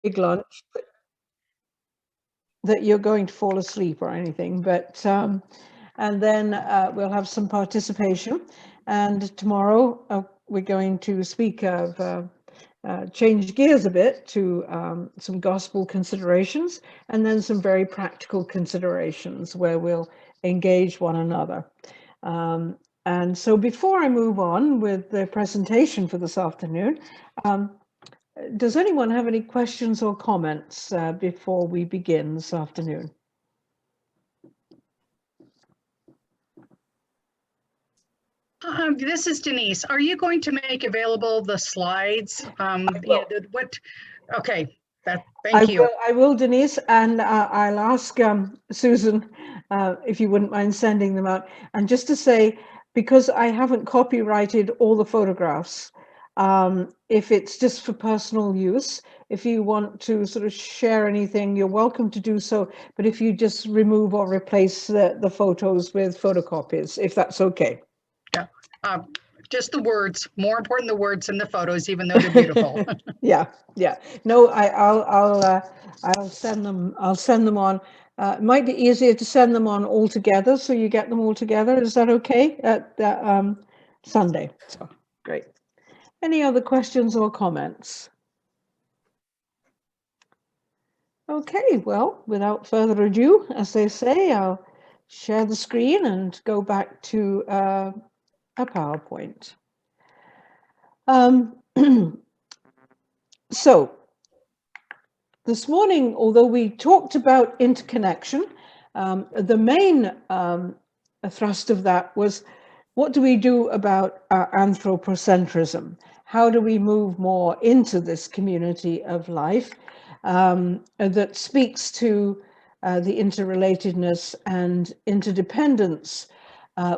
big lunch that you're going to fall asleep or anything, but and then we'll have some participation. And tomorrow we're going to speak of change gears a bit to some gospel considerations, and then some very practical considerations where we'll engage one another. And so before I move on with the presentation for this afternoon, does anyone have any questions or comments before we begin this afternoon? This is Denise. Are you going to make available the slides? Okay, thank you. I will, Denise, and I'll ask Susan if you wouldn't mind sending them out. And just to say, because I haven't copyrighted all the photographs, if it's just for personal use, if you want to sort of share anything, you're welcome to do so. But if you just remove or replace the photos with photocopies, if that's okay. Yeah, just the words. More important the words than the photos, even though they're beautiful. Yeah. No, I'll send them. I'll send them on. It might be easier to send them on all together, so you get them all together. Is that okay? At Sunday. So great. Any other questions or comments? Okay, well, without further ado, as they say, I'll share the screen and go back to a PowerPoint. So this morning, although we talked about interconnection, the main thrust of that was, what do we do about anthropocentrism? How do we move more into this community of life that speaks to the interrelatedness and interdependence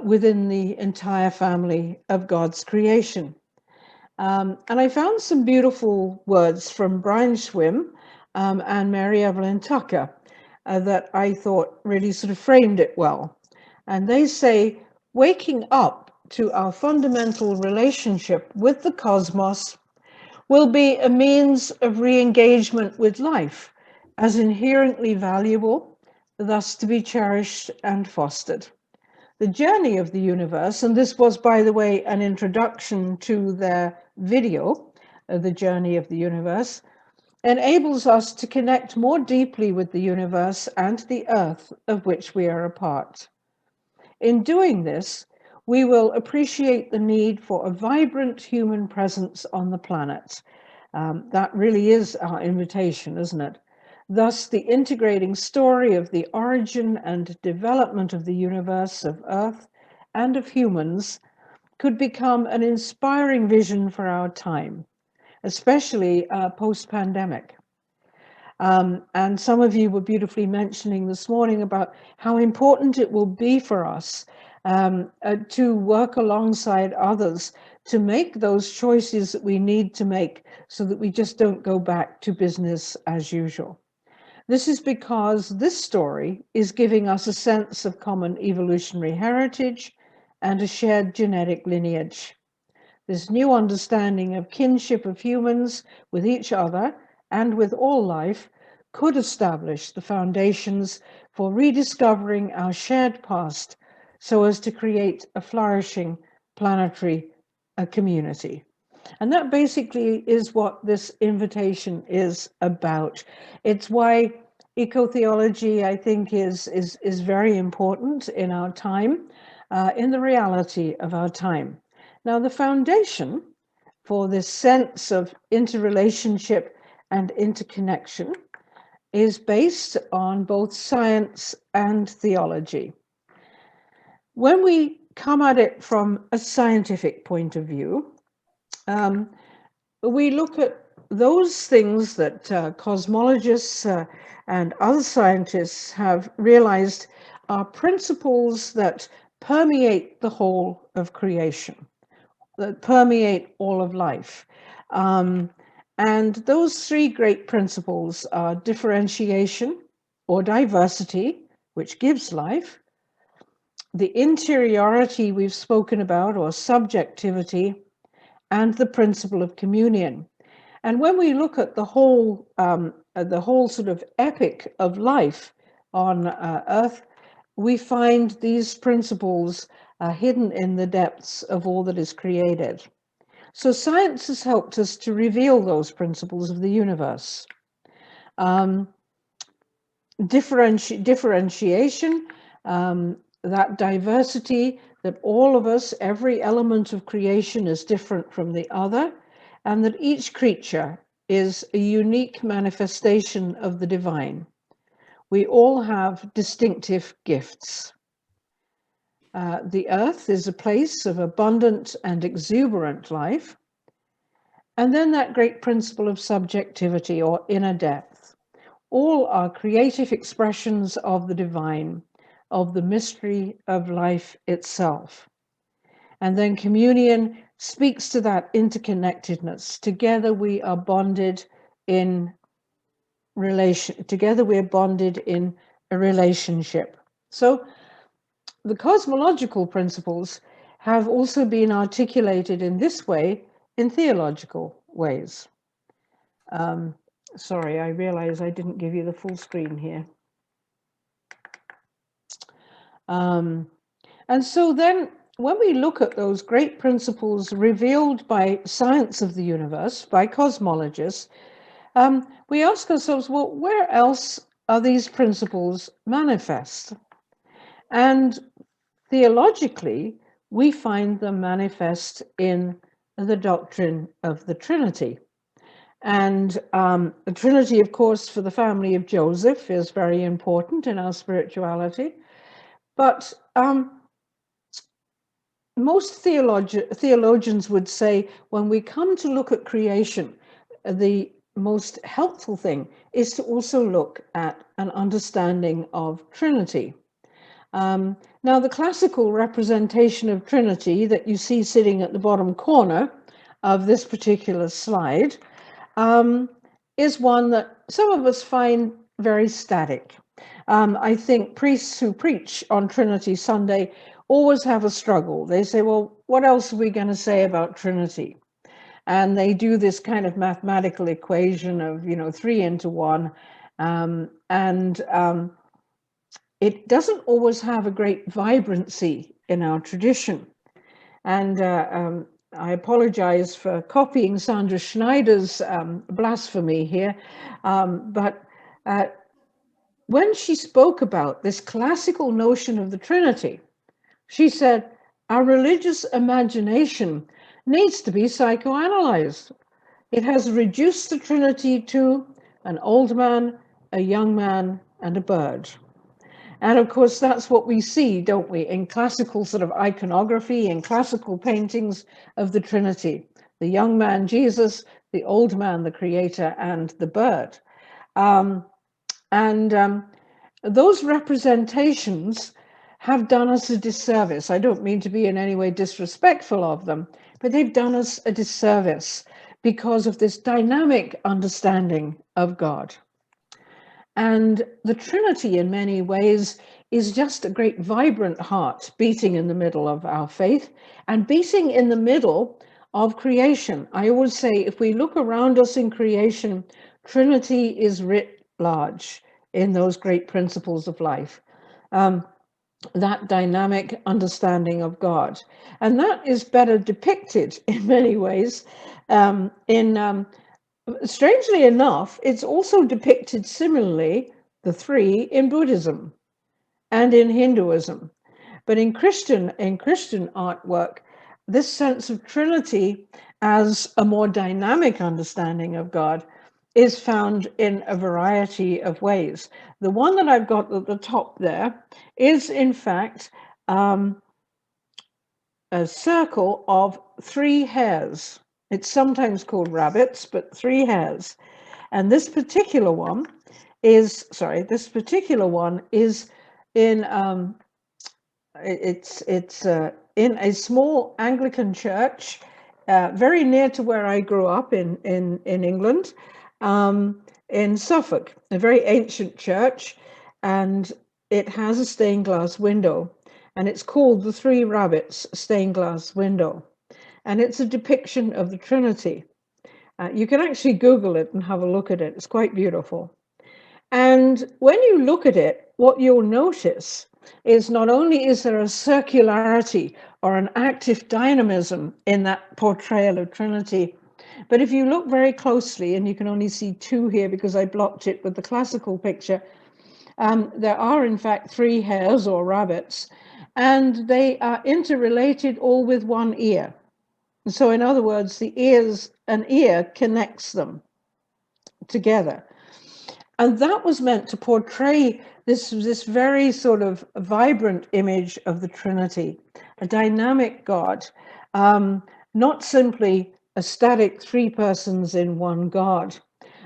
within the entire family of God's creation? And I found some beautiful words from Brian Schwim and Mary Evelyn Tucker that I thought really sort of framed it well. And they say, waking up to our fundamental relationship with the cosmos will be a means of re-engagement with life as inherently valuable, thus to be cherished and fostered. The journey of the universe, and this was, by the way, an introduction to their video, The Journey of the Universe, enables us to connect more deeply with the universe and the earth of which we are a part. In doing this, we will appreciate the need for a vibrant human presence on the planet. That really is our invitation, isn't it? Thus, the integrating story of the origin and development of the universe, of Earth, and of humans could become an inspiring vision for our time, especially post-pandemic. And some of you were beautifully mentioning this morning about how important it will be for us to work alongside others to make those choices that we need to make so that we just don't go back to business as usual. This is because this story is giving us a sense of common evolutionary heritage and a shared genetic lineage. This new understanding of kinship of humans with each other and with all life could establish the foundations for rediscovering our shared past so as to create a flourishing planetary community. And that basically is what this invitation is about. It's why eco-theology, I think, is very important in our time, in the reality of our time. Now, the foundation for this sense of interrelationship and interconnection is based on both science and theology. When we come at it from a scientific point of view, we look at those things that cosmologists and other scientists have realized are principles that permeate the whole of creation, that permeate all of life. And those three great principles are differentiation or diversity, which gives life, the interiority we've spoken about, or subjectivity, and the principle of communion. And when we look at the whole sort of epic of life on Earth, we find these principles hidden in the depths of all that is created. So science has helped us to reveal those principles of the universe. Differentiation, that diversity, that all of us, every element of creation is different from the other, and that each creature is a unique manifestation of the divine. We all have distinctive gifts. The earth is a place of abundant and exuberant life. And then that great principle of subjectivity or inner depth. All are creative expressions of the divine, of the mystery of life itself. And then communion speaks to that interconnectedness. Together we are bonded in relation. Together we are bonded in a relationship. So the cosmological principles have also been articulated in this way in theological ways. Sorry, I realize I didn't give you the full screen here. And so then when we look at those great principles revealed by science of the universe, by cosmologists, we ask ourselves, well, where else are these principles manifest? And theologically, we find them manifest in the doctrine of the Trinity. And the Trinity, of course, for the family of Joseph is very important in our spirituality. But most theologians would say when we come to look at creation, the most helpful thing is to also look at an understanding of Trinity. Now, the classical representation of Trinity that you see sitting at the bottom corner of this particular slide is one that some of us find very static. I think priests who preach on Trinity Sunday always have a struggle. They say, well, what else are we going to say about Trinity? And they do this kind of mathematical equation of, 3 into 1. It doesn't always have a great vibrancy in our tradition. And I apologize for copying Sandra Schneider's blasphemy here, but when she spoke about this classical notion of the Trinity, she said, our religious imagination needs to be psychoanalyzed. It has reduced the Trinity to an old man, a young man, and a bird. And of course, that's what we see, don't we, in classical sort of iconography, in classical paintings of the Trinity. The young man, Jesus, the old man, the Creator, and the bird. Those representations have done us a disservice. I don't mean to be in any way disrespectful of them, but they've done us a disservice because of this dynamic understanding of God. And the Trinity, in many ways, is just a great vibrant heart beating in the middle of our faith and beating in the middle of creation. I always say, if we look around us in creation, Trinity is writ large in those great principles of life. That dynamic understanding of God. And that is better depicted in many ways. Strangely enough, it's also depicted similarly, the three, in Buddhism and in Hinduism. But in Christian artwork, this sense of Trinity as a more dynamic understanding of God is found in a variety of ways. The one that I've got at the top there is, in fact, a circle of 3 hairs. It's sometimes called rabbits, but 3 hairs. And this particular one is in in a small Anglican church, very near to where I grew up in England, in Suffolk, a very ancient church, and it has a stained glass window, and it's called the 3 Rabbits stained glass window, and it's a depiction of the Trinity. You can actually Google it and have a look at it. It's quite beautiful. And when you look at it, what you'll notice is not only is there a circularity or an active dynamism in that portrayal of Trinity, but if you look very closely, and you can only see two here because I blocked it with the classical picture, there are in fact three hares or rabbits, and they are interrelated all with one ear. So in other words, an ear connects them together. And that was meant to portray this very sort of vibrant image of the Trinity, a dynamic God, not simply a static three persons in one God,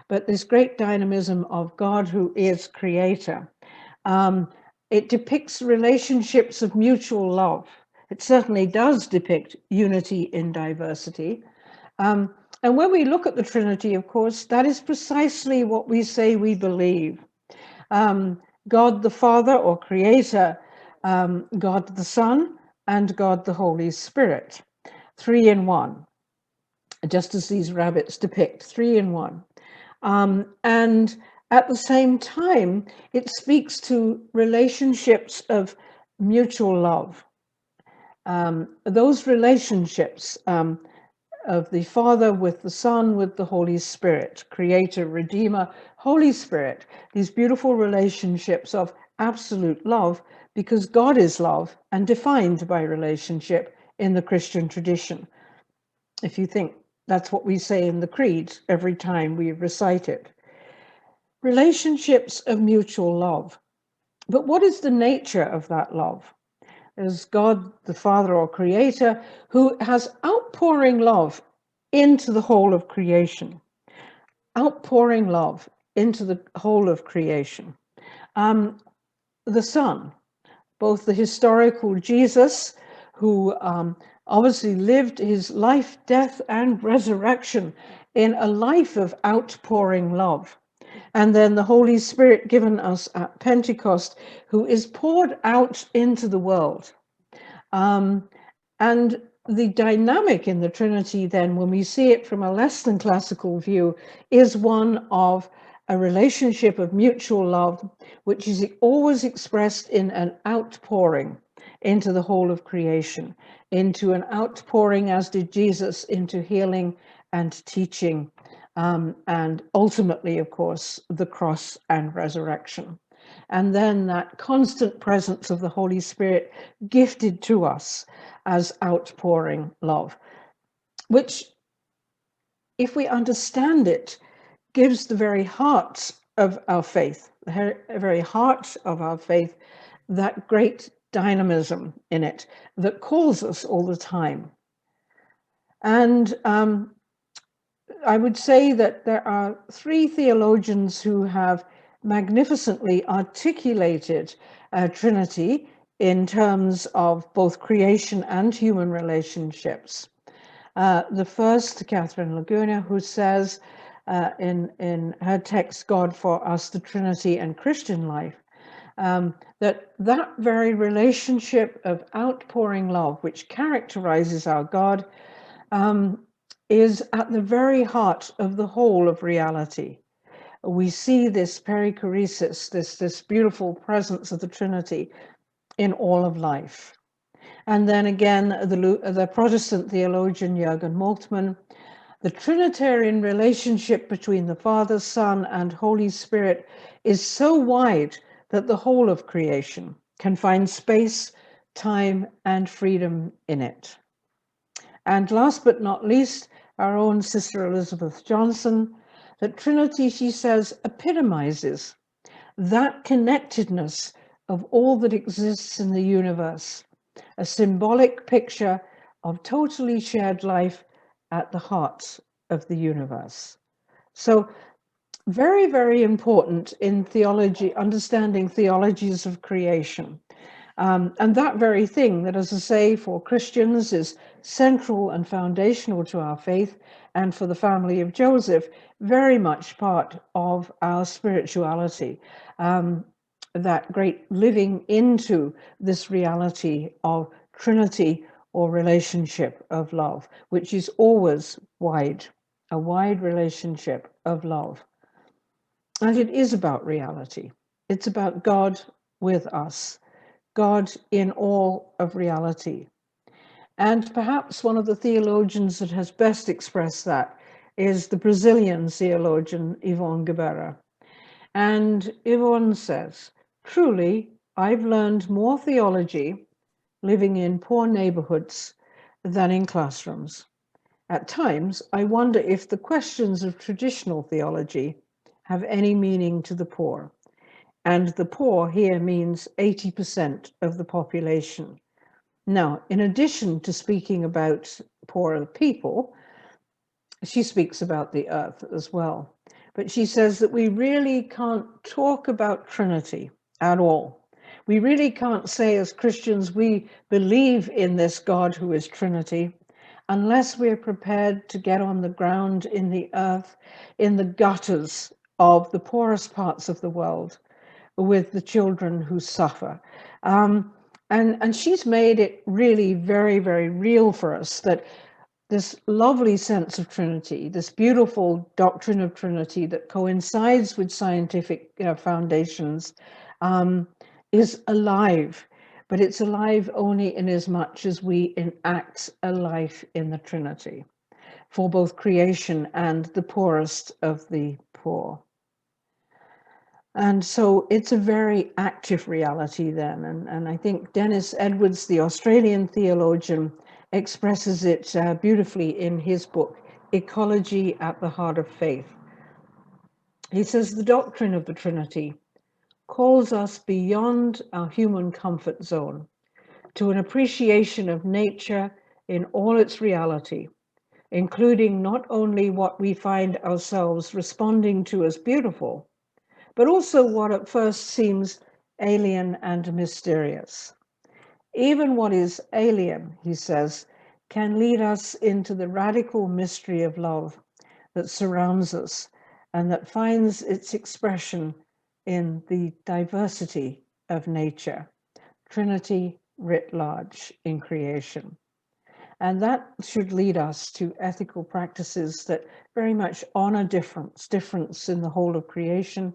but this great dynamism of God who is creator. It depicts relationships of mutual love. It certainly does depict unity in diversity. And when we look at the Trinity, of course, that is precisely what we say we believe. God the Father or Creator, God the Son, and God the Holy Spirit, three in one, just as these rabbits depict, three in one. And at the same time, it speaks to relationships of mutual love. Those relationships of the Father with the Son, with the Holy Spirit, Creator, Redeemer, Holy Spirit, these beautiful relationships of absolute love, because God is love and defined by relationship in the Christian tradition. If you think that's what we say in the Creed every time we recite it. Relationships of mutual love. But what is the nature of that love? There's God, the Father or Creator, who has outpouring love into the whole of creation. Outpouring love into the whole of creation. The Son, both the historical Jesus, who obviously lived his life, death, and resurrection in a life of outpouring love. And then the Holy Spirit given us at Pentecost, who is poured out into the world. And the dynamic in the Trinity, then, when we see it from a less than classical view, is one of a relationship of mutual love, which is always expressed in an outpouring into the whole of creation, into an outpouring, as did Jesus, into healing and teaching, and ultimately, of course, the cross and resurrection. And then that constant presence of the Holy Spirit gifted to us as outpouring love, which, if we understand it, gives the very heart of our faith, the very heart of our faith, that great dynamism in it that calls us all the time. And I would say that there are three theologians who have magnificently articulated Trinity in terms of both creation and human relationships. The first, Catherine Laguna, who says in her text, God for Us, the Trinity and Christian Life, that very relationship of outpouring love, which characterizes our God, is at the very heart of the whole of reality. We see this perichoresis, this beautiful presence of the Trinity in all of life. And then again, the Protestant theologian Jürgen Moltmann, the Trinitarian relationship between the Father, Son, and Holy Spirit is so wide that the whole of creation can find space, time, and freedom in it. And last but not least, our own Sister Elizabeth Johnson, that Trinity, she says, epitomizes that connectedness of all that exists in the universe, a symbolic picture of totally shared life at the heart of the universe. So very, very important in theology, understanding theologies of creation. And that very thing that, as I say, for Christians is central and foundational to our faith, and for the family of Joseph, very much part of our spirituality. That great living into this reality of Trinity or relationship of love, which is always wide a wide relationship of love. And it is about reality. It's about God with us, God in all of reality. And perhaps one of the theologians that has best expressed that is the Brazilian theologian Yvonne Guevara. And Yvonne says, truly, I've learned more theology living in poor neighborhoods than in classrooms. At times, I wonder if the questions of traditional theology have any meaning to the poor. And the poor here means 80% of the population. Now, in addition to speaking about poorer people, she speaks about the earth as well. But she says that we really can't talk about Trinity at all. We really can't say as Christians we believe in this God who is Trinity unless we're prepared to get on the ground in the earth, in the gutters of the poorest parts of the world, with the children who suffer. And she's made it really very, very real for us that this lovely sense of Trinity, this beautiful doctrine of Trinity that coincides with scientific foundations, is alive. But it's alive only in as much as we enact a life in the Trinity for both creation and the poorest of the poor. And so it's a very active reality then. And I think Dennis Edwards, the Australian theologian, expresses it beautifully in his book, Ecology at the Heart of Faith. He says the doctrine of the Trinity calls us beyond our human comfort zone to an appreciation of nature in all its reality, including not only what we find ourselves responding to as beautiful, but also what at first seems alien and mysterious. Even what is alien, he says, can lead us into the radical mystery of love that surrounds us and that finds its expression in the diversity of nature, Trinity writ large in creation. And that should lead us to ethical practices that very much honor difference in the whole of creation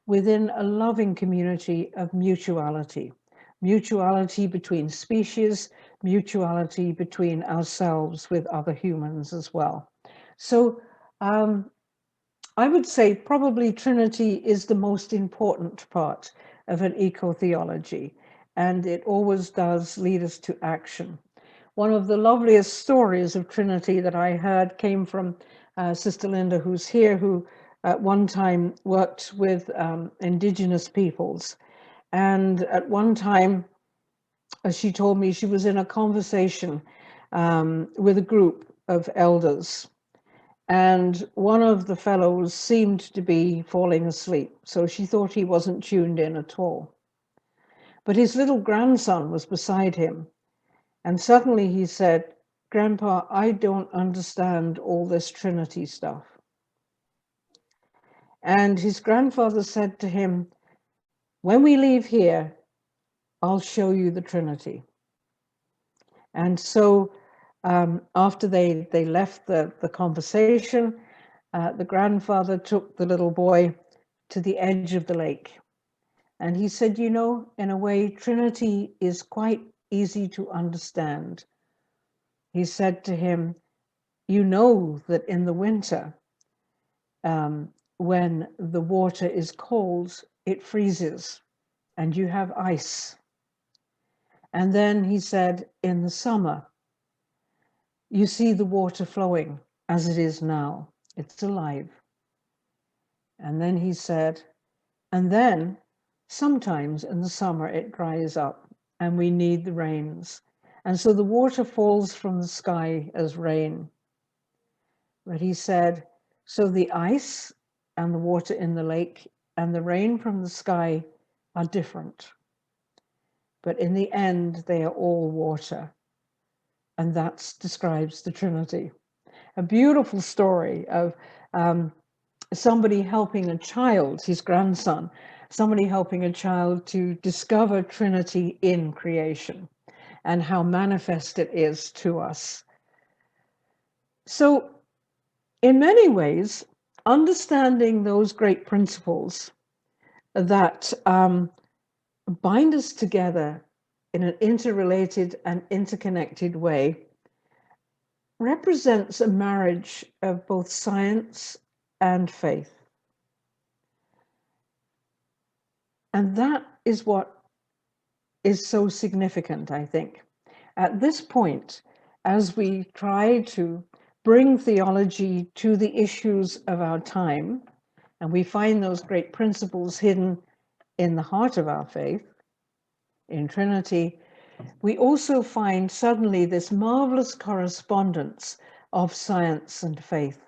within a loving community of mutuality. Mutuality between species, mutuality between ourselves with other humans as well. So I would say probably Trinity is the most important part of an eco-theology, and it always does lead us to action. One of the loveliest stories of Trinity that I heard came from Sister Linda, who's here, who at one time worked with indigenous peoples. And at one time, as she told me, she was in a conversation with a group of elders. And one of the fellows seemed to be falling asleep. So she thought he wasn't tuned in at all. But his little grandson was beside him. And suddenly he said, "Grandpa, I don't understand all this Trinity stuff." And his grandfather said to him, "When we leave here, I'll show you the Trinity." And so after they left the conversation, the grandfather took the little boy to the edge of the lake. And he said, "You know, in a way, Trinity is quite easy to understand." He said to him, "You know that in the winter, when the water is cold, it freezes and you have ice. And then," he said, "in the summer, you see the water flowing as it is now. It's alive." And then he said, "And then sometimes in the summer it dries up and we need the rains. And so the water falls from the sky as rain." But he said, "So the ice and the water in the lake and the rain from the sky are different. But in the end, they are all water." And that describes the Trinity. A beautiful story of somebody helping a child, his grandson, somebody helping a child to discover Trinity in creation and how manifest it is to us. So in many ways, understanding those great principles that bind us together in an interrelated and interconnected way represents a marriage of both science and faith. And that is what is so significant, I think. At this point, as we try to bring theology to the issues of our time, and we find those great principles hidden in the heart of our faith, in Trinity, we also find suddenly this marvelous correspondence of science and faith.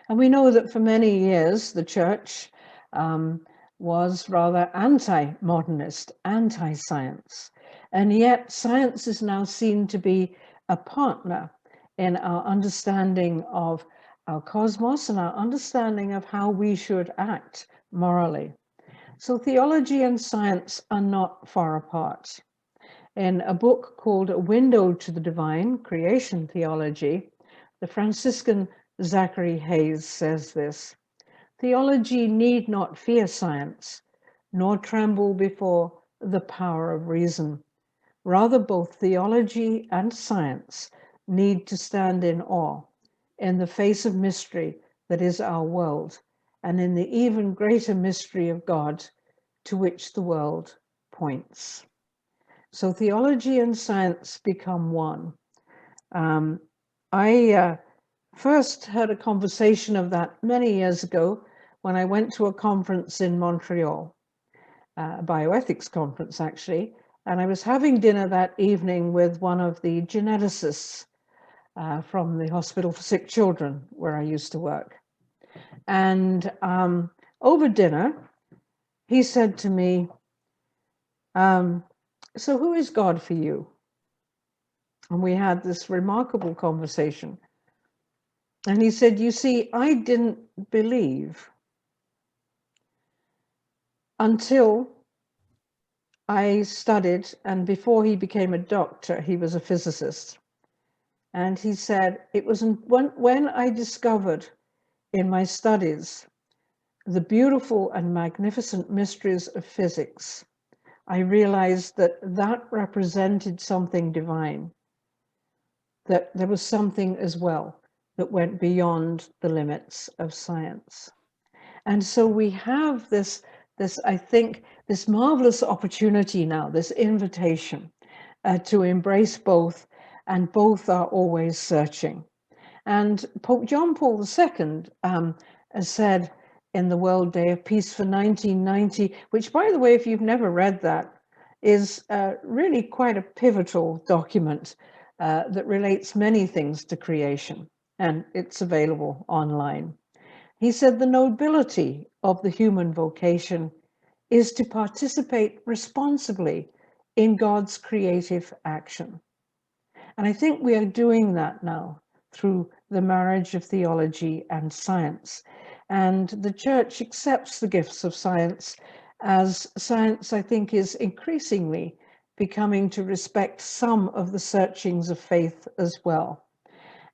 And we know that for many years, the church was rather anti-modernist, anti-science. And yet science is now seen to be a partner in our understanding of our cosmos and our understanding of how we should act morally. So theology and science are not far apart. In a book called A Window to the Divine, Creation Theology, the Franciscan Zachary Hayes says this: theology need not fear science, nor tremble before the power of reason. Rather, both theology and science need to stand in awe in the face of mystery that is our world, and in the even greater mystery of God to which the world points. So theology and science become one. I first heard a conversation of that many years ago when I went to a conference in Montreal, a bioethics conference actually, and I was having dinner that evening with one of the geneticists from the Hospital for Sick Children where I used to work. And over dinner, he said to me, so who is God for you? And we had this remarkable conversation. And he said, you see, I didn't believe until I studied, and before he became a doctor, he was a physicist. And he said, it was when I discovered in my studies the beautiful and magnificent mysteries of physics, I realized that that represented something divine, that there was something as well that went beyond the limits of science. And so we have this, I think, this marvelous opportunity now, this invitation to embrace both, and both are always searching. And Pope John Paul II has said in the World Day of Peace for 1990, which, by the way, if you've never read that, is really quite a pivotal document that relates many things to creation, and it's available online. He said the nobility of the human vocation is to participate responsibly in God's creative action. And I think we are doing that now through the marriage of theology and science. And the church accepts the gifts of science, as science, I think, is increasingly becoming to respect some of the searchings of faith as well.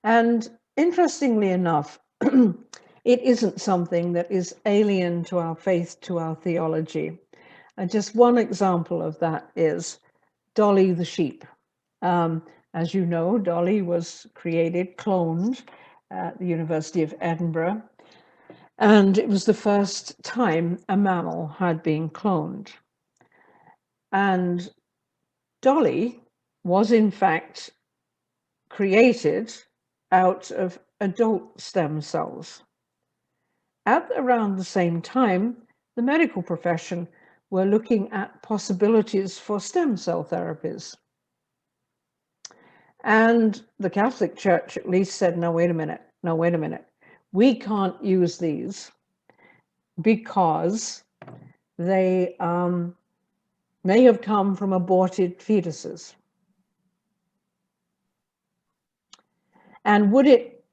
And interestingly enough, it isn't something that is alien to our faith, to our theology. And just one example of that is Dolly the sheep. As you know, Dolly was created, cloned at the University of Edinburgh, and it was the first time a mammal had been cloned. And Dolly was in fact created out of adult stem cells. At around the same time, the medical profession were looking at possibilities for stem cell therapies. And the Catholic Church at least said, no, wait a minute. We can't use these because they may have come from aborted fetuses. And would it,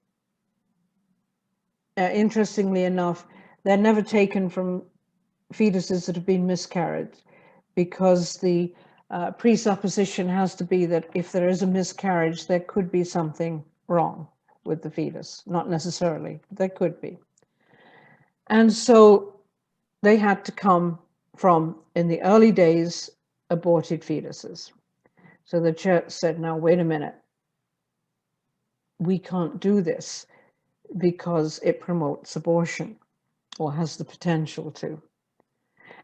interestingly enough, they're never taken from fetuses that have been miscarried, because the presupposition has to be that if there is a miscarriage, there could be something wrong with the fetus. Not necessarily, but there could be. And so they had to come from, in the early days, aborted fetuses. So the church said, now, wait a minute. We can't do this because it promotes abortion, or has the potential to.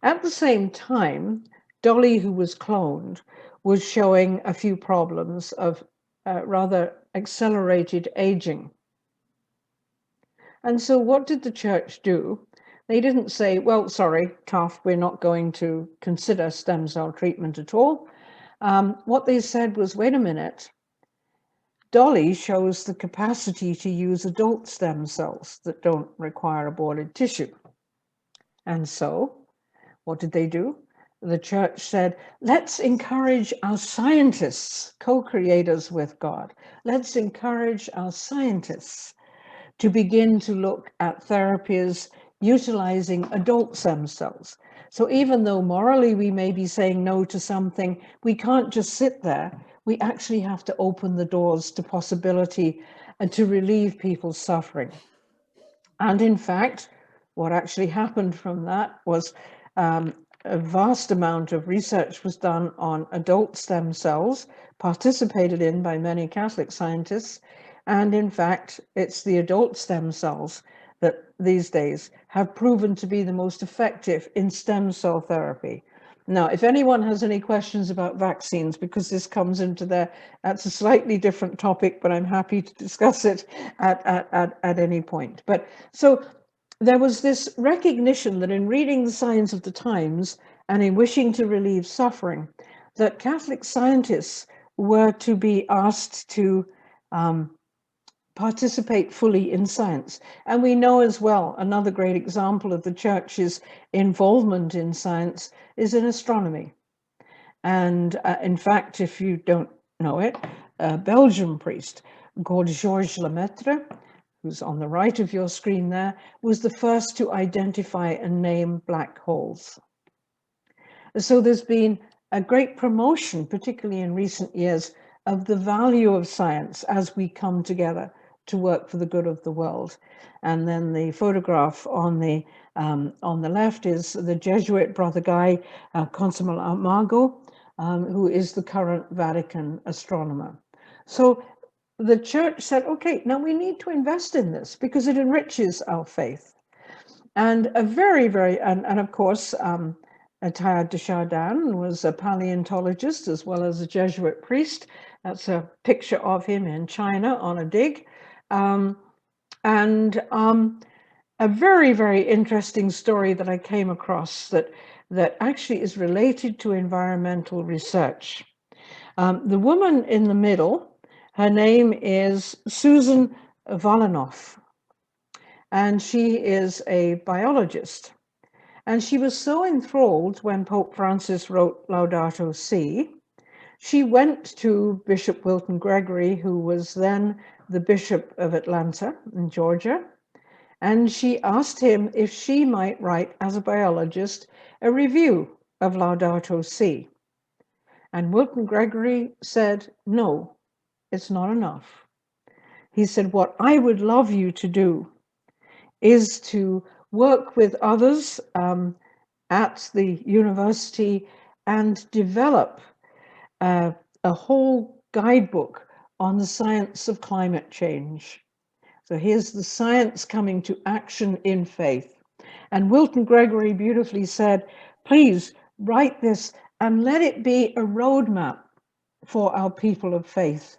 At the same time, Dolly, who was cloned, was showing a few problems of rather accelerated aging. And so what did the church do? They didn't say, well, sorry, tough, we're not going to consider stem cell treatment at all. What they said was, wait a minute, Dolly shows the capacity to use adult stem cells that don't require aborted tissue. And so what did they do? The church said, let's encourage our scientists, co-creators with God. Let's encourage our scientists to begin to look at therapies utilizing adult stem cells. So even though morally we may be saying no to something, we can't just sit there. We actually have to open the doors to possibility and to relieve people's suffering. And in fact, what actually happened from that was a vast amount of research was done on adult stem cells, participated in by many Catholic scientists. And in fact, it's the adult stem cells that these days have proven to be the most effective in stem cell therapy. Now, if anyone has any questions about vaccines, because this comes into there, that's a slightly different topic, but I'm happy to discuss it at any point. But so there was this recognition that in reading the signs of the times and in wishing to relieve suffering, that Catholic scientists were to be asked to participate fully in science. And we know as well, another great example of the church's involvement in science is in astronomy. And in fact, if you don't know it, a Belgian priest called Georges Lemaitre, who's on the right of your screen there, was the first to identify and name black holes. So there's been a great promotion, particularly in recent years, of the value of science as we come together to work for the good of the world. And then the photograph on the left is the Jesuit Brother Guy Consumamargo, who is the current Vatican astronomer. So the church said, okay, now we need to invest in this because it enriches our faith. And a very, and of course, Teilhard de Chardin was a paleontologist as well as a Jesuit priest. That's a picture of him in China on a dig. A very, very interesting story that I came across that actually is related to environmental research. The woman in the middle, her name is Susan Volanoff, and she is a biologist. And she was so enthralled when Pope Francis wrote Laudato Si, she went to Bishop Wilton Gregory, who was then the Bishop of Atlanta in Georgia, and she asked him if she might write, as a biologist, a review of Laudato Si. And Wilton Gregory said, no, it's not enough. He said, what I would love you to do is to work with others at the university and develop a whole guidebook on the science of climate change. So here's the science coming to action in faith. And Wilton Gregory beautifully said, please write this and let it be a roadmap for our people of faith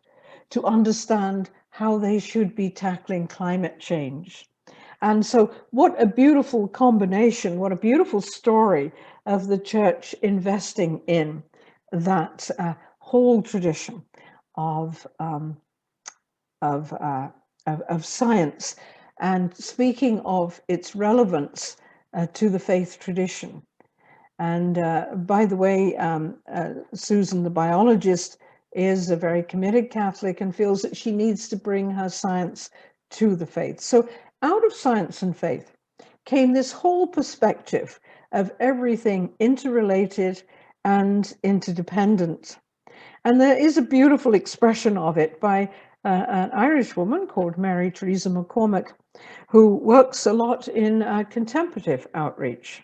to understand how they should be tackling climate change. And so what a beautiful combination, what a beautiful story of the church investing in that whole tradition of science, and speaking of its relevance to the faith tradition. And by the way, Susan, the biologist, is a very committed Catholic and feels that she needs to bring her science to the faith. So out of science and faith came this whole perspective of everything interrelated and interdependent. And there is a beautiful expression of it by an Irish woman called Mary Teresa McCormick, who works a lot in contemplative outreach.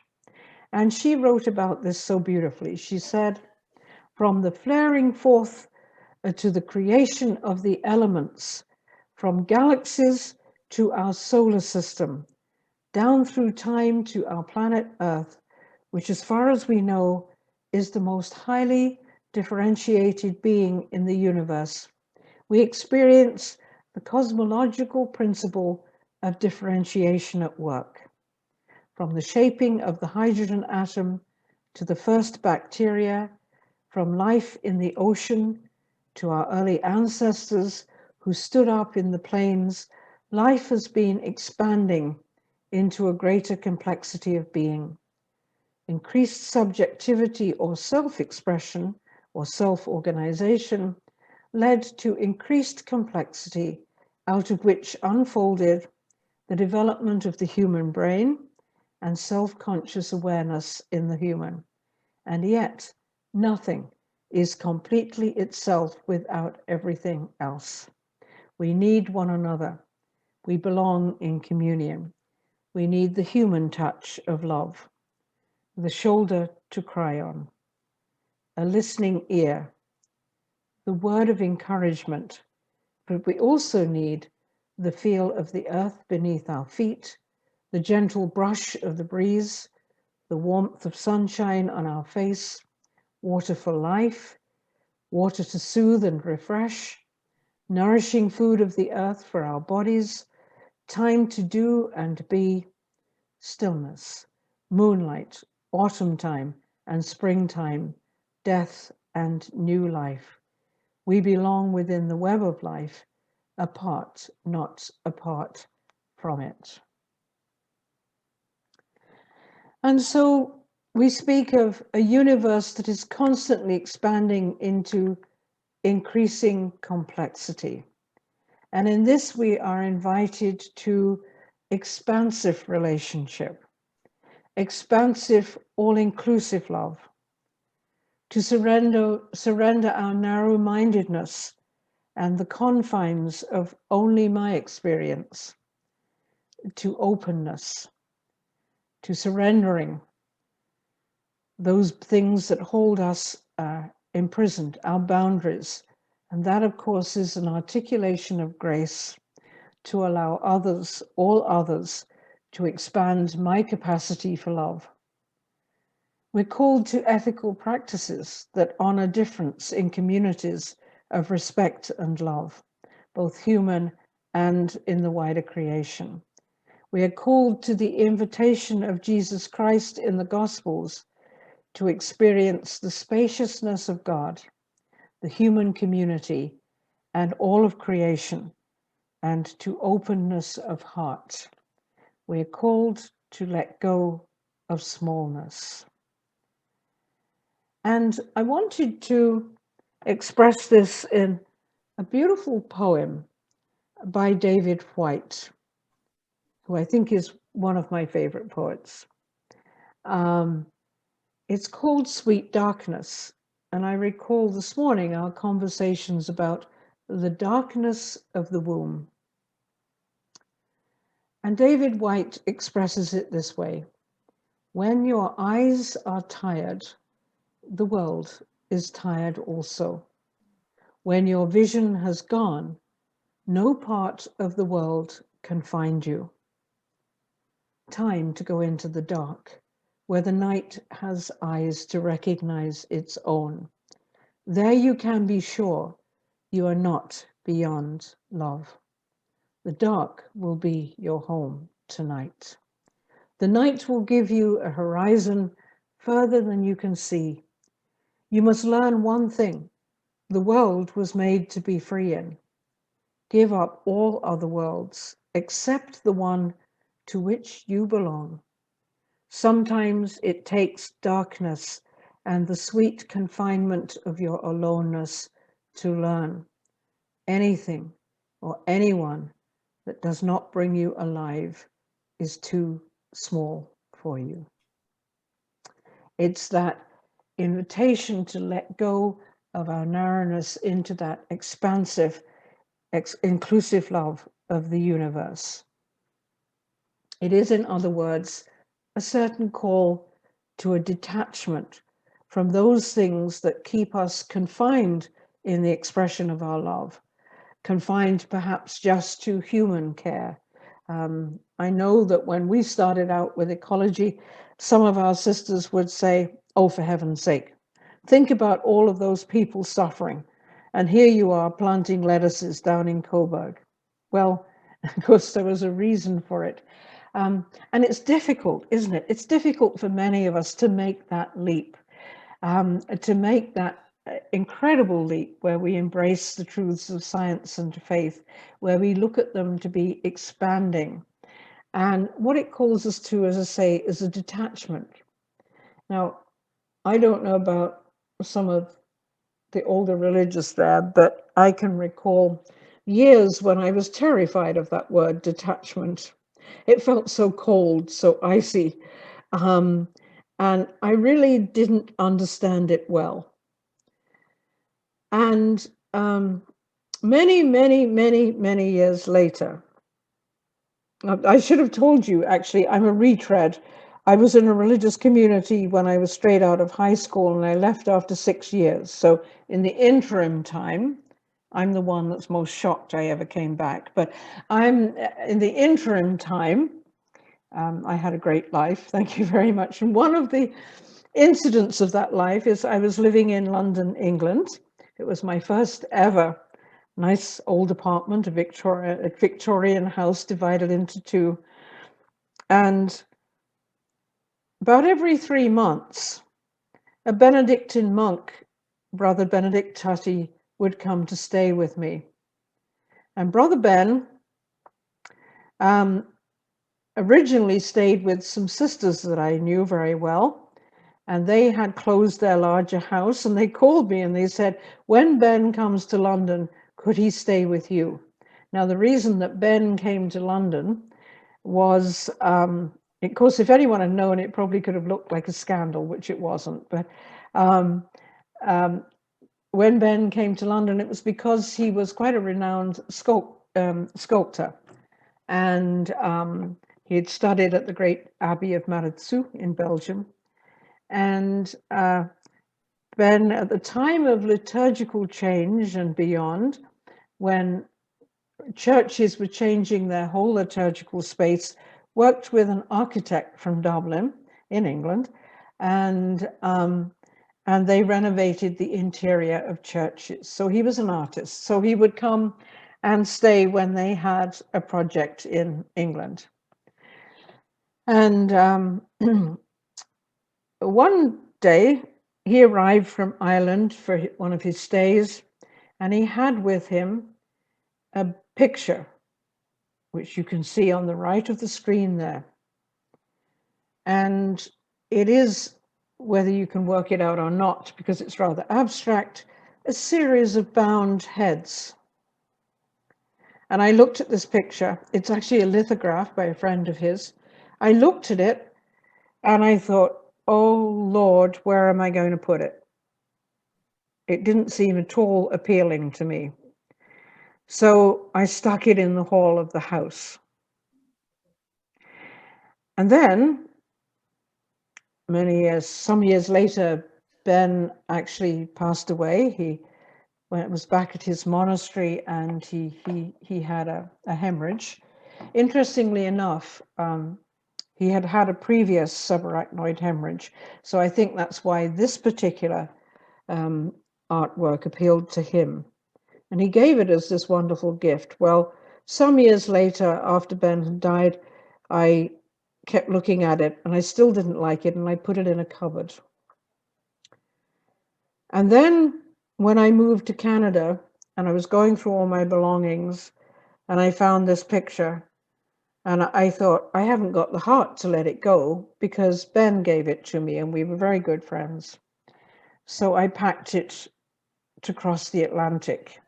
And she wrote about this so beautifully. She said, from the flaring forth to the creation of the elements, from galaxies to our solar system, down through time to our planet Earth, which, as far as we know, is the most highly differentiated being in the universe, we experience the cosmological principle of differentiation at work. From the shaping of the hydrogen atom to the first bacteria, from life in the ocean to our early ancestors who stood up in the plains, life has been expanding into a greater complexity of being. Increased subjectivity or self-expression or self-organization led to increased complexity, out of which unfolded the development of the human brain and self-conscious awareness in the human. And yet, nothing is completely itself without everything else. We need one another. We belong in communion. We need the human touch of love, the shoulder to cry on, a listening ear, the word of encouragement, but we also need the feel of the earth beneath our feet, the gentle brush of the breeze, the warmth of sunshine on our face, water for life, water to soothe and refresh, nourishing food of the earth for our bodies, time to do and be, stillness, moonlight, autumn time and springtime, death and new life. We belong within the web of life, apart, not apart from it. And so we speak of a universe that is constantly expanding into increasing complexity. And in this, we are invited to expansive relationship, expansive, all-inclusive love, to surrender our narrow-mindedness and the confines of only my experience, to openness, to surrendering those things that hold us imprisoned, our boundaries. And that, of course, is an articulation of grace to allow others, all others, to expand my capacity for love. We're called to ethical practices that honor difference in communities of respect and love, both human and in the wider creation. We are called to the invitation of Jesus Christ in the Gospels to experience the spaciousness of God, the human community, and all of creation, and to openness of heart. We're called to let go of smallness. And I wanted to express this in a beautiful poem by David Whyte, who I think is one of my favorite poets. It's called Sweet Darkness. And I recall this morning our conversations about the darkness of the womb. And David Whyte expresses it this way: when your eyes are tired, the world is tired also. When your vision has gone, no part of the world can find you. Time to go into the dark, where the night has eyes to recognize its own. There you can be sure you are not beyond love. The dark will be your home tonight. The night will give you a horizon further than you can see. You must learn one thing: the world was made to be free in. Give up all other worlds, except the one to which you belong. Sometimes it takes darkness and the sweet confinement of your aloneness to learn. Anything or anyone that does not bring you alive is too small for you. It's that invitation to let go of our narrowness into that expansive inclusive love of the universe. It is, in other words, a certain call to a detachment from those things that keep us confined in the expression of our love, confined perhaps just to human care. I know that when we started out with ecology, some of our sisters would say, oh, for heaven's sake, think about all of those people suffering. And here you are planting lettuces down in Coburg. Well, of course, there was a reason for it. And it's difficult, isn't it? It's difficult for many of us to make that leap, to make that incredible leap where we embrace the truths of science and faith, where we look at them to be expanding. And what it calls us to, as I say, is a detachment. Now, I don't know about some of the older religious there, but I can recall years when I was terrified of that word detachment. It felt so cold, so icy, and I really didn't understand it well. And many, many, many, many years later, I should have told you, actually, I'm a retread. I was in a religious community when I was straight out of high school, and I left after 6 years. So in the interim time, I'm the one that's most shocked I ever came back. But in the interim time, I had a great life. Thank you very much. And one of the incidents of that life is I was living in London, England. It was my first ever nice old apartment, a Victorian house divided into two. And about every 3 months, a Benedictine monk, Brother Benedict Tutty, would come to stay with me. And Brother Ben originally stayed with some sisters that I knew very well. And they had closed their larger house, and they called me and they said, when Ben comes to London, could he stay with you? Now, the reason that Ben came to London was, of course, if anyone had known, it probably could have looked like a scandal, which it wasn't. But when Ben came to London, it was because he was quite a renowned sculptor. And he had studied at the great Abbey of Maritsu in Belgium. And Ben, at the time of liturgical change and beyond, when churches were changing their whole liturgical space, worked with an architect from Dublin in England, and they renovated the interior of churches. So he was an artist. So he would come and stay when they had a project in England. And one day, he arrived from Ireland for one of his stays, and he had with him a picture, which you can see on the right of the screen there. And it is, whether you can work it out or not, because it's rather abstract, a series of bound heads. And I looked at this picture. It's actually a lithograph by a friend of his. I looked at it and I thought, oh Lord, where am I going to put it? It didn't seem at all appealing to me. So I stuck it in the hall of the house. And then, some years later, Ben actually passed away. When it was back at his monastery, and he had a hemorrhage. Interestingly enough, he had had a previous subarachnoid hemorrhage. So I think that's why this particular artwork appealed to him. And he gave it as this wonderful gift. Well, some years later, after Ben had died, I kept looking at it, and I still didn't like it, and I put it in a cupboard. And then when I moved to Canada, and I was going through all my belongings, and I found this picture, and I thought, I haven't got the heart to let it go, because Ben gave it to me, and we were very good friends. So I packed it to cross the Atlantic,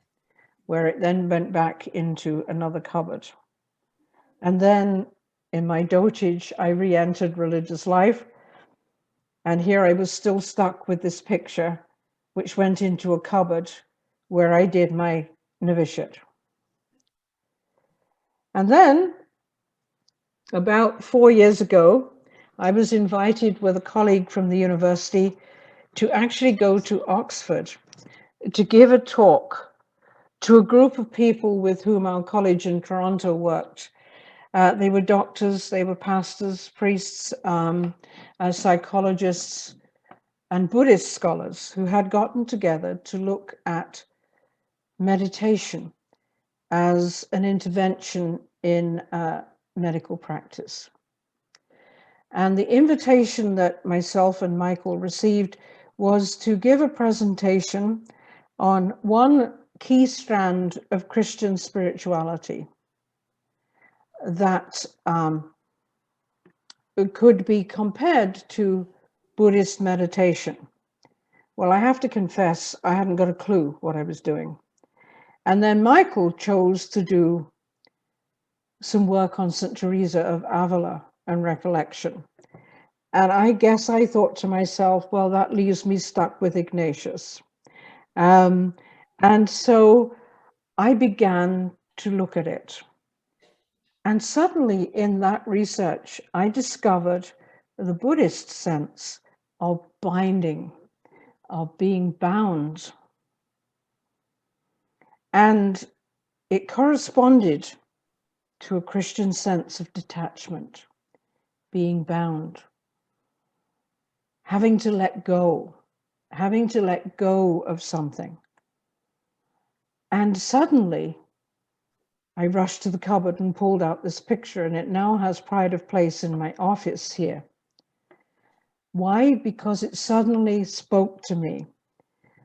where it then went back into another cupboard. And then in my dotage, I re-entered religious life. And here I was still stuck with this picture, which went into a cupboard where I did my novitiate. And then about 4 years ago, I was invited with a colleague from the university to actually go to Oxford to give a talk to a group of people with whom our college in Toronto worked. They were doctors, they were pastors, priests, psychologists, and Buddhist scholars who had gotten together to look at meditation as an intervention in medical practice. And the invitation that myself and Michael received was to give a presentation on one key strand of Christian spirituality that could be compared to Buddhist meditation. Well, I have to confess, I hadn't got a clue what I was doing. And then Michael chose to do some work on St. Teresa of Avila and recollection. And I guess I thought to myself, well, that leaves me stuck with Ignatius. And so I began to look at it. And suddenly in that research, I discovered the Buddhist sense of binding, of being bound. And it corresponded to a Christian sense of detachment, being bound, having to let go of something. And suddenly, I rushed to the cupboard and pulled out this picture, and it now has pride of place in my office here. Why? Because it suddenly spoke to me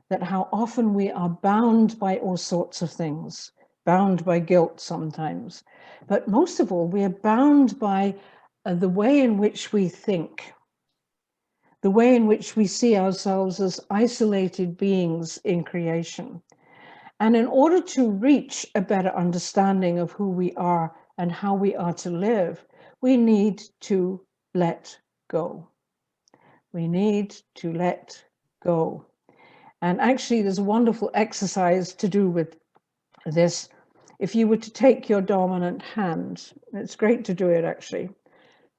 that how often we are bound by all sorts of things, bound by guilt sometimes, but most of all, we are bound by the way in which we think, the way in which we see ourselves as isolated beings in creation. And in order to reach a better understanding of who we are and how we are to live, we need to let go. We need to let go. And actually, there's a wonderful exercise to do with this. If you were to take your dominant hand, it's great to do it actually,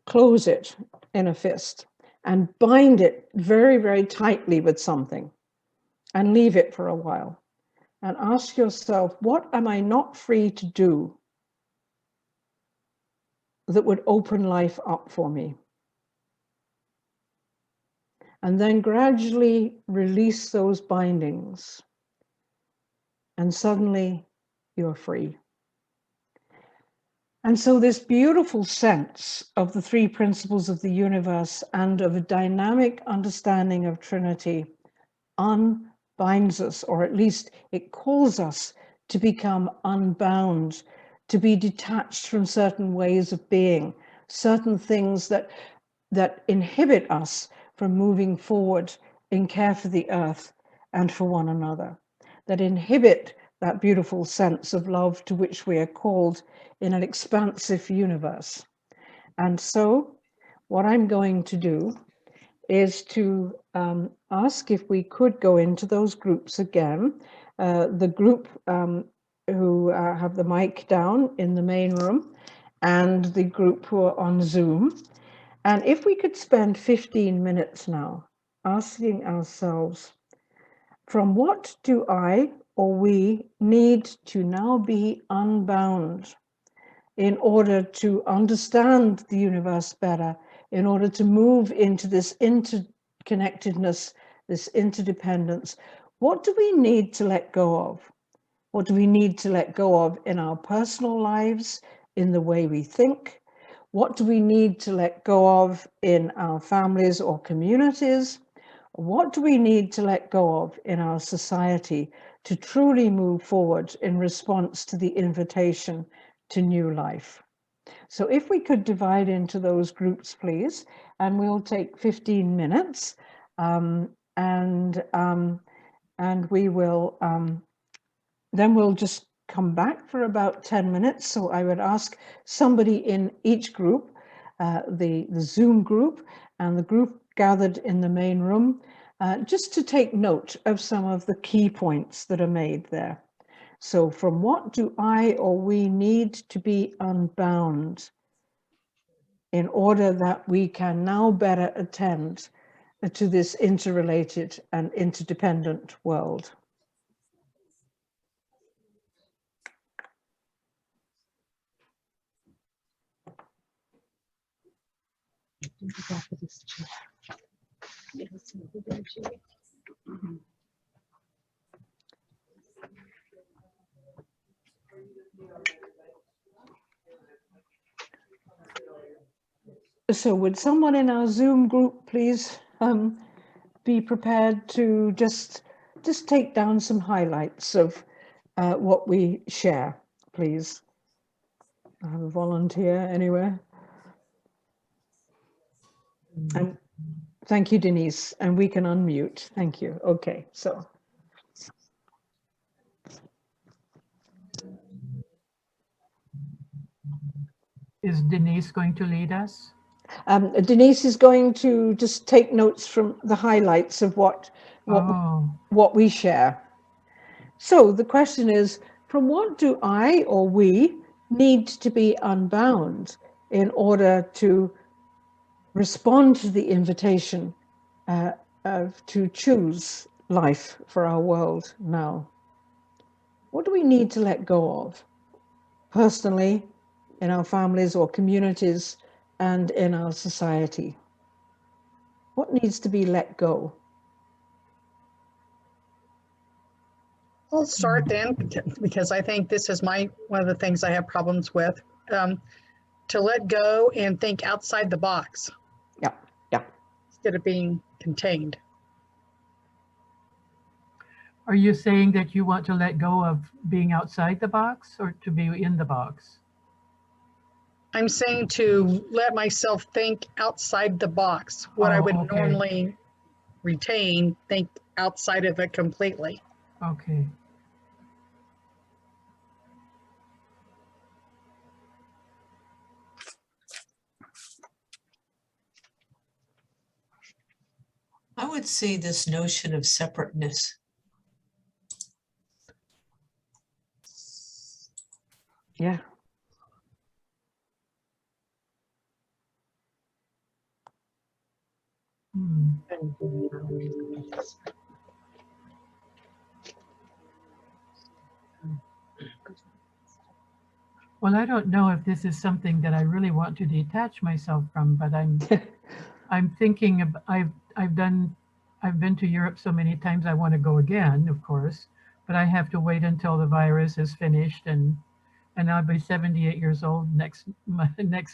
close it in a fist and bind it very, very tightly with something and leave it for a while. And ask yourself, what am I not free to do that would open life up for me? And then gradually release those bindings. And suddenly you're free. And so this beautiful sense of the three principles of the universe and of a dynamic understanding of Trinity unbinds us, or at least it calls us to become unbound, to be detached from certain ways of being, certain things that inhibit us from moving forward in care for the earth and for one another, that inhibit that beautiful sense of love to which we are called in an expansive universe. And so what I'm going to do is to ask if we could go into those groups again. The group who have the mic down in the main room and the group who are on Zoom. And if we could spend 15 minutes now asking ourselves, from what do I or we need to now be unbound in order to understand the universe better, in order to move into this interconnectedness, this interdependence? What do we need to let go of? What do we need to let go of in our personal lives, in the way we think? What do we need to let go of in our families or communities? What do we need to let go of in our society to truly move forward in response to the invitation to new life? So if we could divide into those groups, please, and we'll take 15 minutes, and we will, then we'll just come back for about 10 minutes. So I would ask somebody in each group, the Zoom group and the group gathered in the main room, just to take note of some of the key points that are made there. So from what do I or we need to be unbound in order that we can now better attend to this interrelated and interdependent world? So would someone in our Zoom group please be prepared to just take down some highlights of what we share, please? I have a volunteer anywhere. And thank you, Denise. And we can unmute. Thank you. Okay, so. Is Denise going to lead us? Denise is going to just take notes from the highlights of what we share. So the question is, from what do I or we need to be unbound in order to respond to the invitation to choose life for our world now? What do we need to let go of personally, in our families or communities, and in our society? What needs to be let go? I'll start then, because I think this is one of the things I have problems with, to let go and think outside the box. Yeah, yeah. Instead of being contained. Are you saying that you want to let go of being outside the box or to be in the box? I'm saying to let myself think outside the box. What I would normally retain, think outside of it completely. Okay. I would say this notion of separateness. Yeah. Well, I don't know if this is something that I really want to detach myself from, but I'm thinking of, I've been to Europe so many times I want to go again, of course, but I have to wait until the virus is finished, and I'll be 78 years old next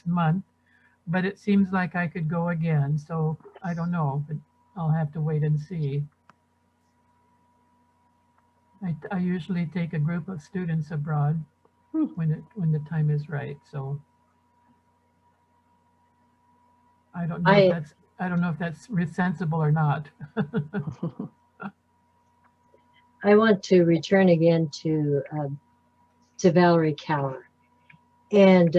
month. But it seems like I could go again, so I don't know, but I'll have to wait and see. I usually take a group of students abroad when the time is right. So I don't know if that's sensible or not. I want to return again to Valerie Kaur, and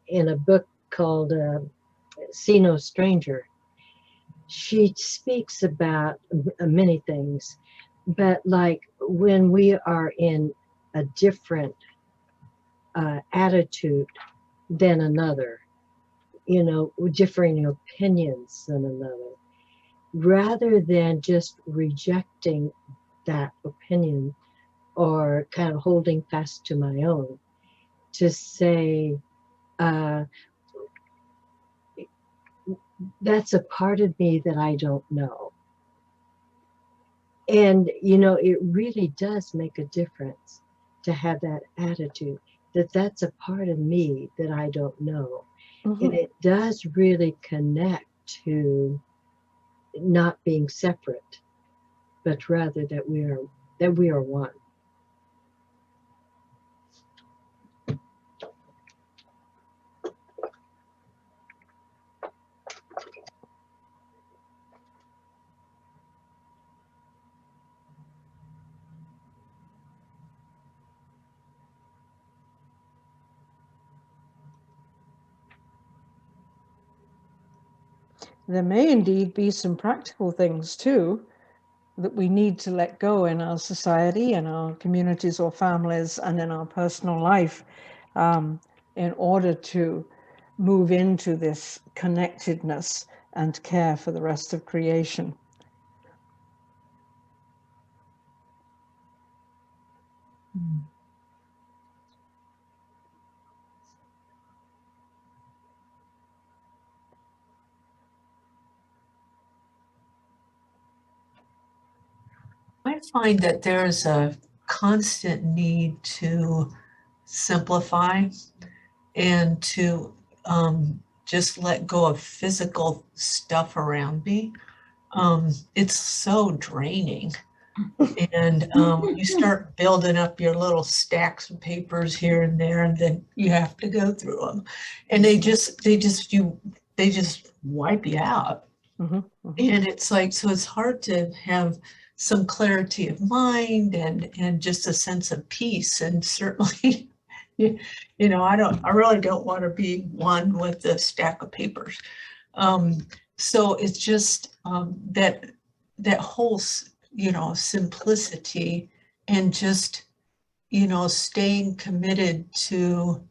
in a book called See No Stranger, she speaks about many things, but like when we are in a different attitude than another, you know, differing opinions than another, rather than just rejecting that opinion or kind of holding fast to my own, to say, that's a part of me that I don't know. And, you know, it really does make a difference to have that attitude that that's a part of me that I don't know. And it does really connect to not being separate, but rather that we are one. There may indeed be some practical things too. that we need to let go in our society, in our communities or families, and in our personal life, in order to move into this connectedness and care for the rest of creation. I find that there's a constant need to simplify and to just let go of physical stuff around me. It's so draining. And you start building up your little stacks of papers here and there, and then you have to go through them, and they just wipe you out. Mm-hmm. And it's like, so it's hard to have some clarity of mind and just a sense of peace. And certainly, you know, I really don't want to be one with a stack of papers. So it's just that whole, you know, simplicity and just, you know, staying committed to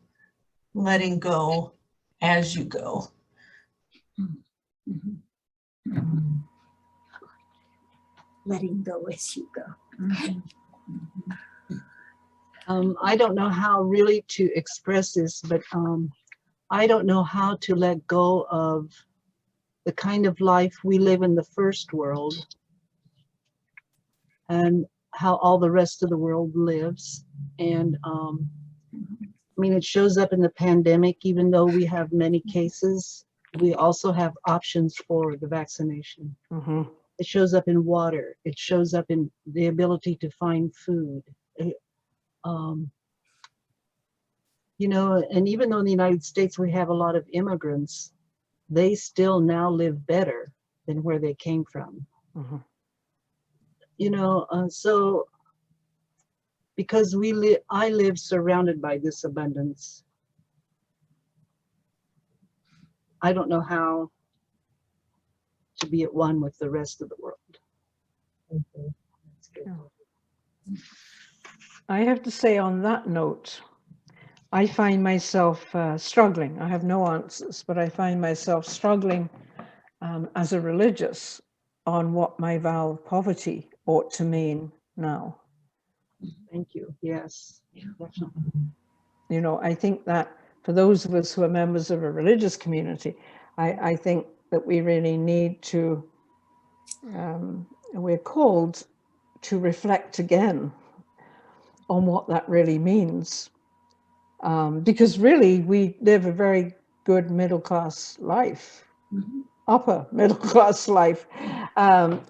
letting go as you go. Mm-hmm. Letting go as you go. I don't know how really to express this, but I don't know how to let go of the kind of life we live in the first world and how all the rest of the world lives. And I mean, it shows up in the pandemic. Even though we have many cases, we also have options for the vaccination. Mm-hmm. It shows up in water. It shows up in the ability to find food. You know, and even though in the United States we have a lot of immigrants, they still now live better than where they came from. Mm-hmm. You know, so because I live surrounded by this abundance, I don't know how to be at one with the rest of the world. Mhm. That's good. I have to say on that note, I find myself struggling. I have no answers, but I find myself struggling as a religious on what my vow of poverty ought to mean now. Thank you. Yes, definitely. You know, I think that for those of us who are members of a religious community, I think that we really need to, we're called to reflect again on what that really means. Because really we live a very good middle-class life, upper middle-class life,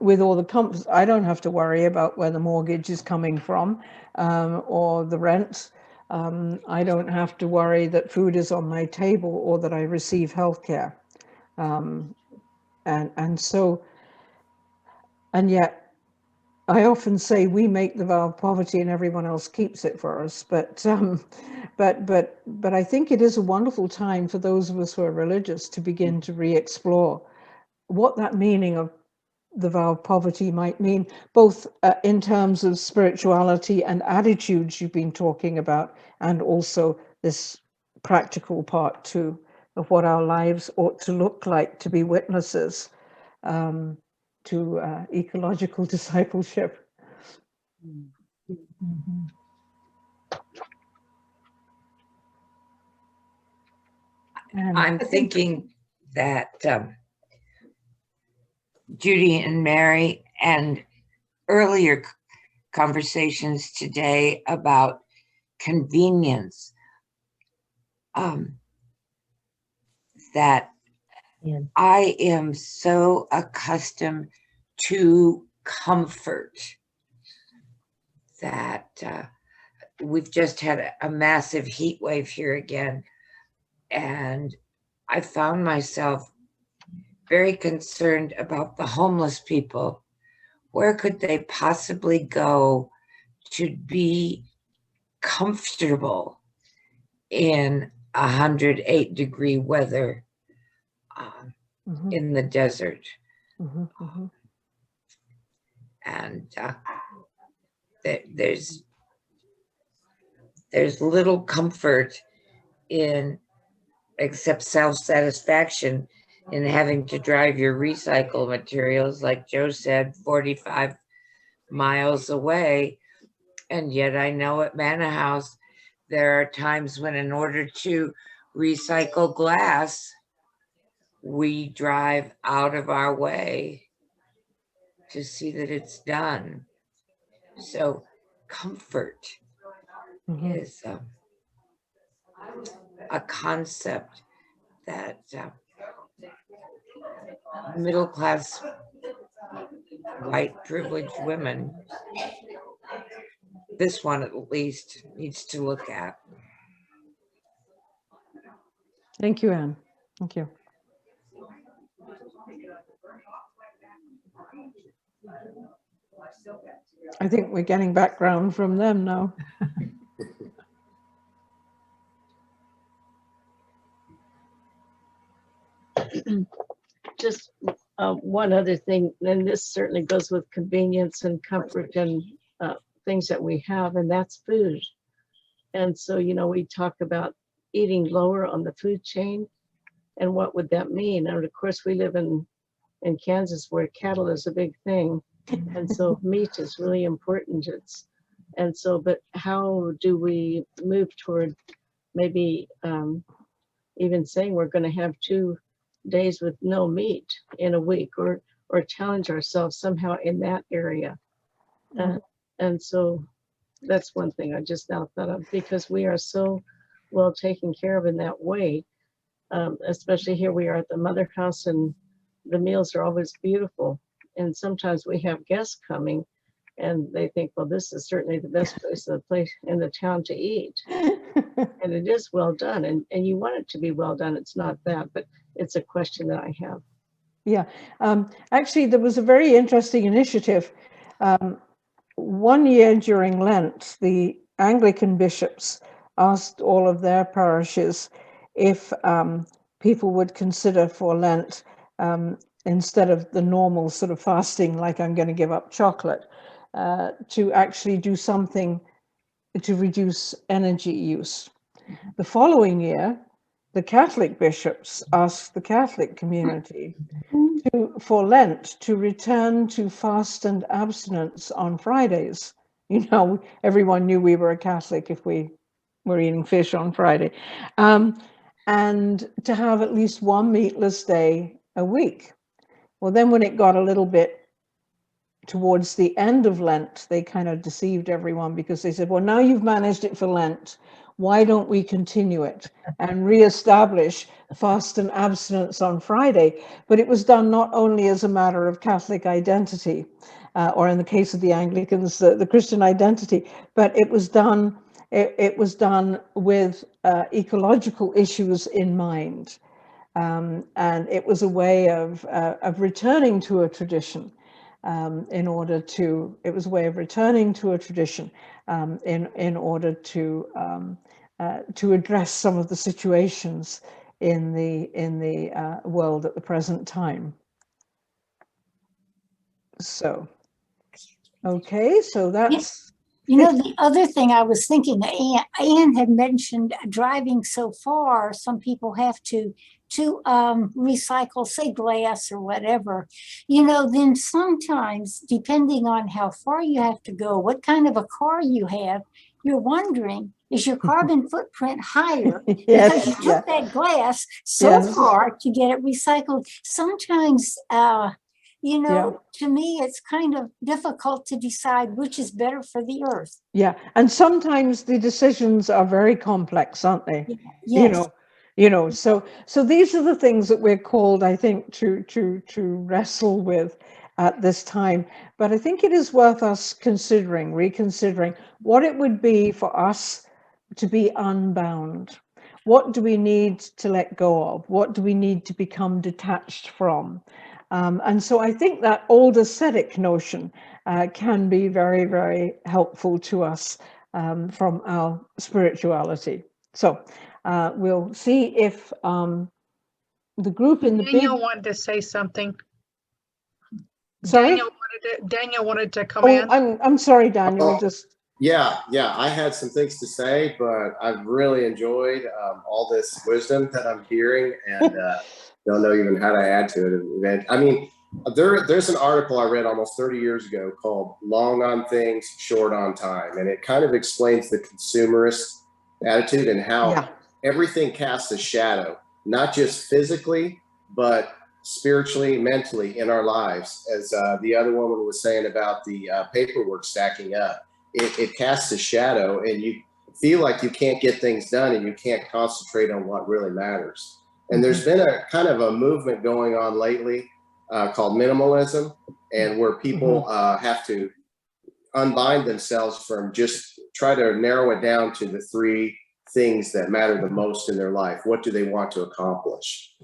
with all the comforts. I don't have to worry about where the mortgage is coming from or the rent. I don't have to worry that food is on my table or that I receive healthcare. And yet I often say we make the vow of poverty and everyone else keeps it for us. But I think it is a wonderful time for those of us who are religious to begin to re-explore what that meaning of the vow of poverty might mean, both in terms of spirituality and attitudes you've been talking about, and also this practical part too of what our lives ought to look like to be witnesses to ecological discipleship. Mhm. And I'm thinking that Judy and Mary and earlier conversations today about convenience, that Yeah. I am so accustomed to comfort that we've just had a massive heat wave here again. And I found myself very concerned about the homeless people. Where could they possibly go to be comfortable in 108-degree weather in the desert? mm-hmm. And and there's little comfort in, except self-satisfaction, in having to drive your recycled materials, like Joe said, 45 miles away. And yet I know at Manor House, there are times when, in order to recycle glass, we drive out of our way to see that it's done. So comfort is a concept that middle-class white privileged women, this one at least, needs to look at. Thank you, Anne. Thank you. I think we're getting background from them now. Just one other thing, and this certainly goes with convenience and comfort and things that we have, and that's food. And so, you know, we talk about eating lower on the food chain, and what would that mean? And of course, we live in Kansas, where cattle is a big thing, and so meat is really important. And so, but how do we move toward maybe even saying we're going to have 2 days with no meat in a week, or challenge ourselves somehow in that area? And so that's one thing I just now thought of, because we are so well taken care of in that way. Especially here we are at the Mother House, and the meals are always beautiful. And sometimes we have guests coming and they think, well, this is certainly the best place in the town to eat. And it is well done. And you want it to be well done. It's not that, but it's a question that I have. Yeah, actually, there was a very interesting initiative. One year during Lent, the Anglican bishops asked all of their parishes if people would consider for Lent, instead of the normal sort of fasting, like I'm going to give up chocolate, to actually do something to reduce energy use. The following year, the Catholic bishops asked the Catholic community for Lent to return to fast and abstinence on Fridays. You know, everyone knew we were a Catholic if we were eating fish on Friday. And to have at least one meatless day a week. Well, then when it got a little bit towards the end of Lent, they kind of deceived everyone, because they said, well, now you've managed it for Lent, why don't we continue it and reestablish fast and abstinence on Friday? But it was done not only as a matter of Catholic identity, or in the case of the Anglicans, the Christian identity, but it was done with ecological issues in mind. And it was a way of returning to a tradition. In order to address some of the situations in the world at the present time. So, okay, so that's. You know, the other thing I was thinking, Anne had mentioned driving so far, some people have to recycle, say, glass or whatever. You know, then sometimes, depending on how far you have to go, what kind of a car you have, you're wondering, is your carbon footprint higher? Yes, because you took that glass so far to get it recycled. Sometimes, you know, to me, it's kind of difficult to decide which is better for the earth. Yeah, and sometimes the decisions are very complex, aren't they? Yes. You know. So these are the things that we're called, I think, to wrestle with at this time. But I think it is worth us reconsidering what it would be for us to be unbound. What do we need to let go of? What do we need to become detached from? And so I think that old ascetic notion can be very, very helpful to us from our spirituality. So we'll see if the group in the Daniel wanted to say something. Sorry? Daniel wanted to comment. I'm sorry, Daniel. Oh, yeah, I had some things to say, but I've really enjoyed all this wisdom that I'm hearing, and don't know even how to add to it. I mean, there's an article I read almost 30 years ago called "Long on Things, Short on Time," and it kind of explains the consumerist attitude and how everything casts a shadow, not just physically, but spiritually, mentally in our lives. As the other woman was saying about the paperwork stacking up, it casts a shadow, and you feel like you can't get things done and you can't concentrate on what really matters. And there's been a kind of a movement going on lately called minimalism, and where people have to unbind themselves from just try to narrow it down to the 3 things that matter the most in their life. What do they want to accomplish?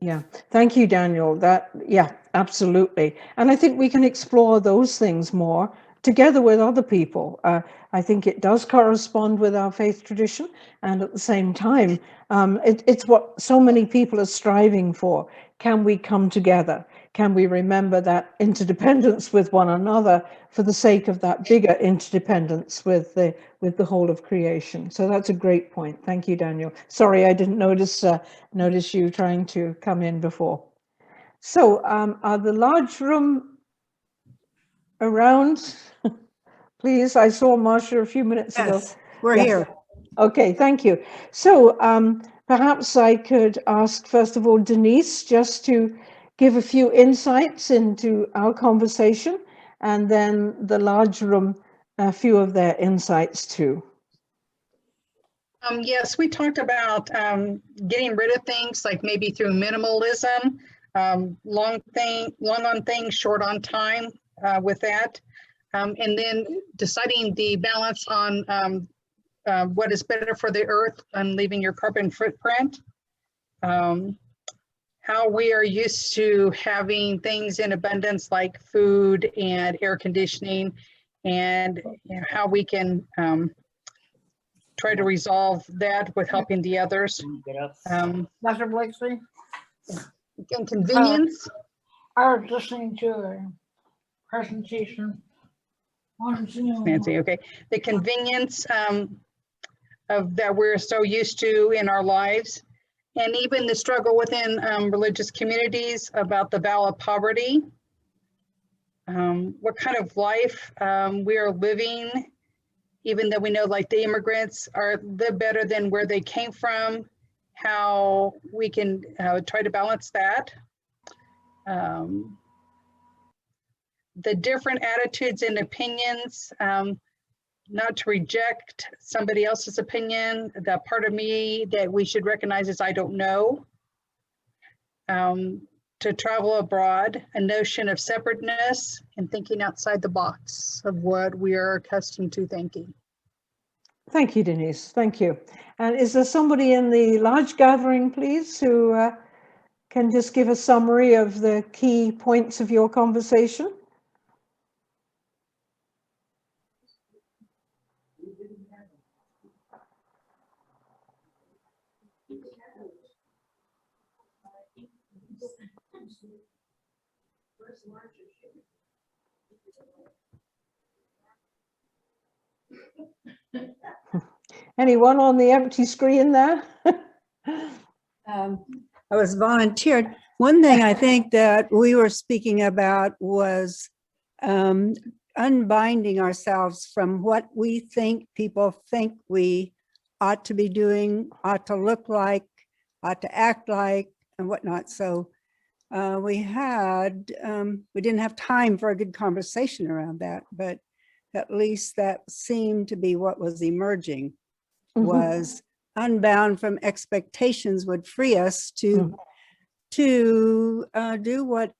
Yeah, thank you, Daniel. Yeah, absolutely. And I think we can explore those things more together with other people. I think it does correspond with our faith tradition, and at the same time, it's what so many people are striving for. Can we come together? Can we remember that interdependence with one another for the sake of that bigger interdependence with the whole of creation? So that's a great point. Thank you, Daniel. Sorry, I didn't notice you trying to come in before. So are the large room around? Please, I saw Marcia a few minutes ago. Yes, we're here. Okay, thank you. So perhaps I could ask, first of all, Denise, just to give a few insights into our conversation, and then the large room, a few of their insights too. Yes, we talked about getting rid of things, like maybe through minimalism, long on things, short on time with that. And then deciding the balance on what is better for the earth and leaving your carbon footprint. How we are used to having things in abundance like food and air conditioning, and how we can try to resolve that with helping the others. Dr. Blakeslee? And convenience. I was listening to a presentation. Nancy, okay. The convenience of that we're so used to in our lives, and even the struggle within religious communities about the vow of poverty. What kind of life we are living, even though we know like the immigrants live better than where they came from, how we can try to balance that. The different attitudes and opinions, not to reject somebody else's opinion. That part of me that we should recognize is I don't know. To travel abroad, a notion of separateness and thinking outside the box of what we are accustomed to thinking. Thank you, Denise. Thank you. And is there somebody in the large gathering, please, who can just give a summary of the key points of your conversation? Anyone on the empty screen there? I was volunteered. One thing I think that we were speaking about was unbinding ourselves from what we think people think we ought to be doing, ought to look like, ought to act like, and whatnot. So we didn't have time for a good conversation around that, but at least that seemed to be what was emerging, was unbound from expectations would free us to do what,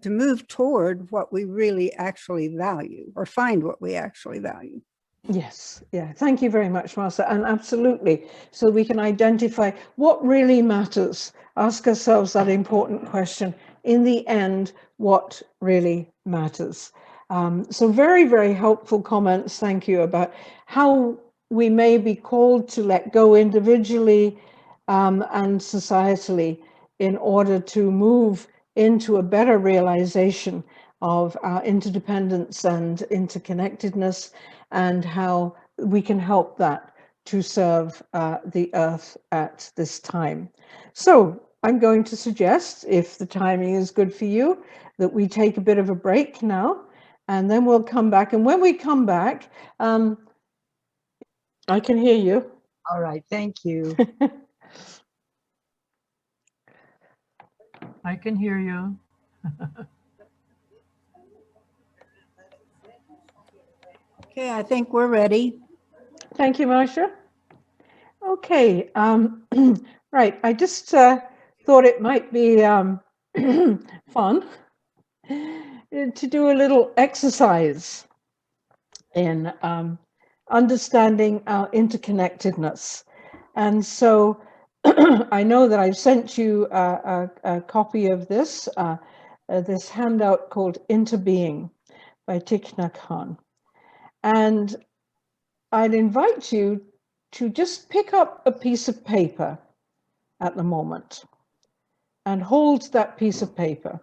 to move toward what we really actually value, or find what we actually value. Yes, yeah, thank you very much, Marcia. And absolutely, so we can identify what really matters, ask ourselves that important question, in the end, what really matters. So very, very helpful comments, thank you, about how we may be called to let go individually and societally in order to move into a better realization of our interdependence and interconnectedness, and how we can help that to serve the earth at this time. So I'm going to suggest, if the timing is good for you, that we take a bit of a break now, and then we'll come back. And when we come back, I can hear you. All right, thank you. I can hear you. Okay, I think we're ready. Thank you, Marcia. Okay, right. I just thought it might be fun to do a little exercise in understanding our interconnectedness. And so I know that I've sent you a copy of this, this handout called Interbeing by Thich Nhat Hanh. And I'd invite you to just pick up a piece of paper at the moment and hold that piece of paper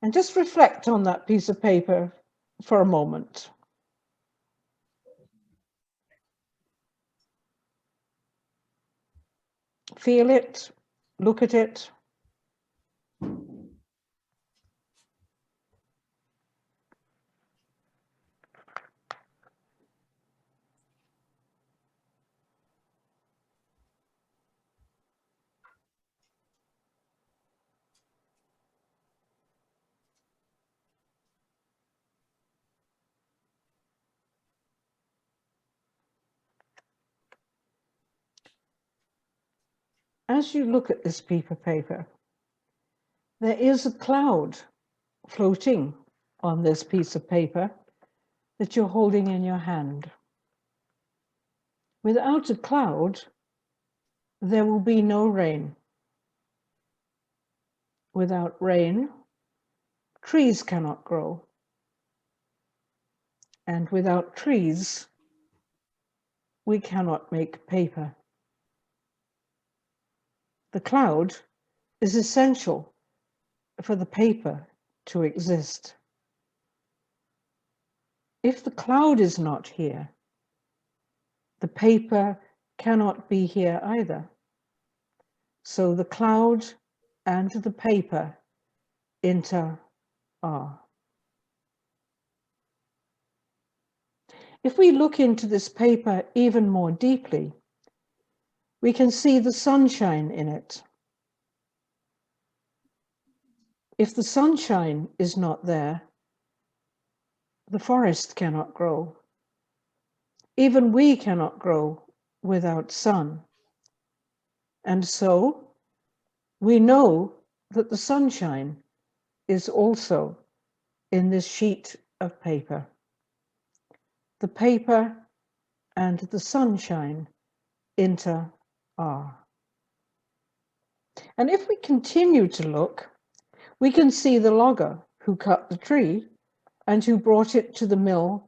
and just reflect on that piece of paper for a moment. Feel it, look at it. As you look at this piece of paper, there is a cloud floating on this piece of paper that you're holding in your hand. Without a cloud, there will be no rain. Without rain, trees cannot grow. And without trees, we cannot make paper. The cloud is essential for the paper to exist. If the cloud is not here, the paper cannot be here either. So the cloud and the paper are. If we look into this paper even more deeply, we can see the sunshine in it. If the sunshine is not there, the forest cannot grow. Even we cannot grow without sun. And so we know that the sunshine is also in this sheet of paper. The paper and the sunshine are. And if we continue to look, we can see the logger who cut the tree and who brought it to the mill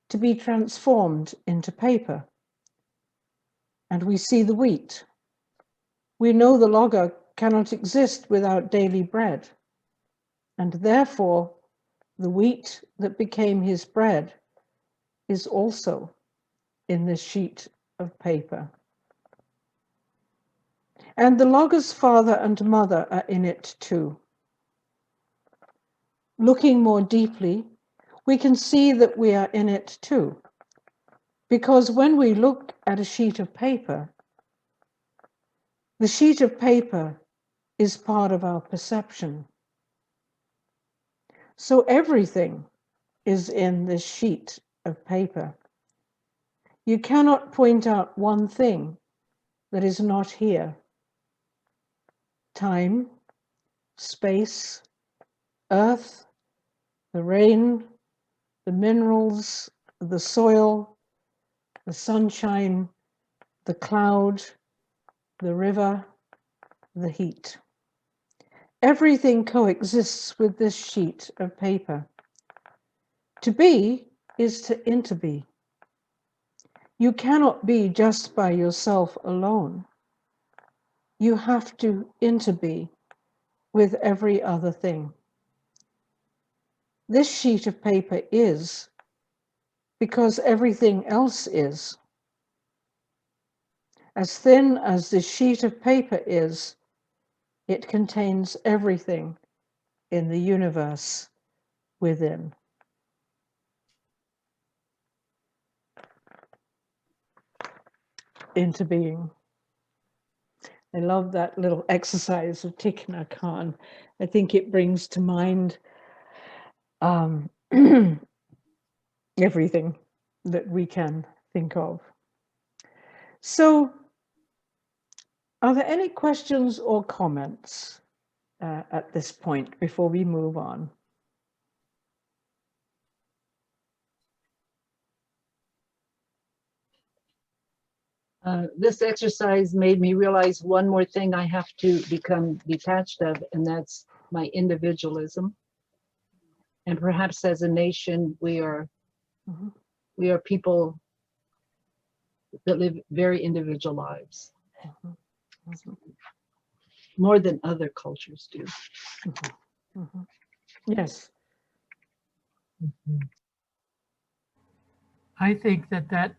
to be transformed into paper. And we see the wheat. We know the logger cannot exist without daily bread. And therefore, the wheat that became his bread is also in this sheet of paper. And the logger's father and mother are in it too. Looking more deeply, we can see that we are in it too. Because when we look at a sheet of paper, the sheet of paper is part of our perception. So everything is in this sheet of paper. You cannot point out one thing that is not here. Time, space, earth, the rain, the minerals, the soil, the sunshine, the cloud, the river, the heat. Everything coexists with this sheet of paper. To be is to interbe. You cannot be just by yourself alone. You have to interbe with every other thing. this sheet of paper is because everything else is. As thin as this sheet of paper is, it contains everything in the universe within. Into being. I love that little exercise of Thich Nhat Hanh. I think it brings to mind everything that we can think of. So, are there any questions or comments at this point before we move on? This exercise made me realize one more thing I have to become detached of, and that's my individualism. And perhaps as a nation, we are people that live very individual lives, more than other cultures do. Yes. I think that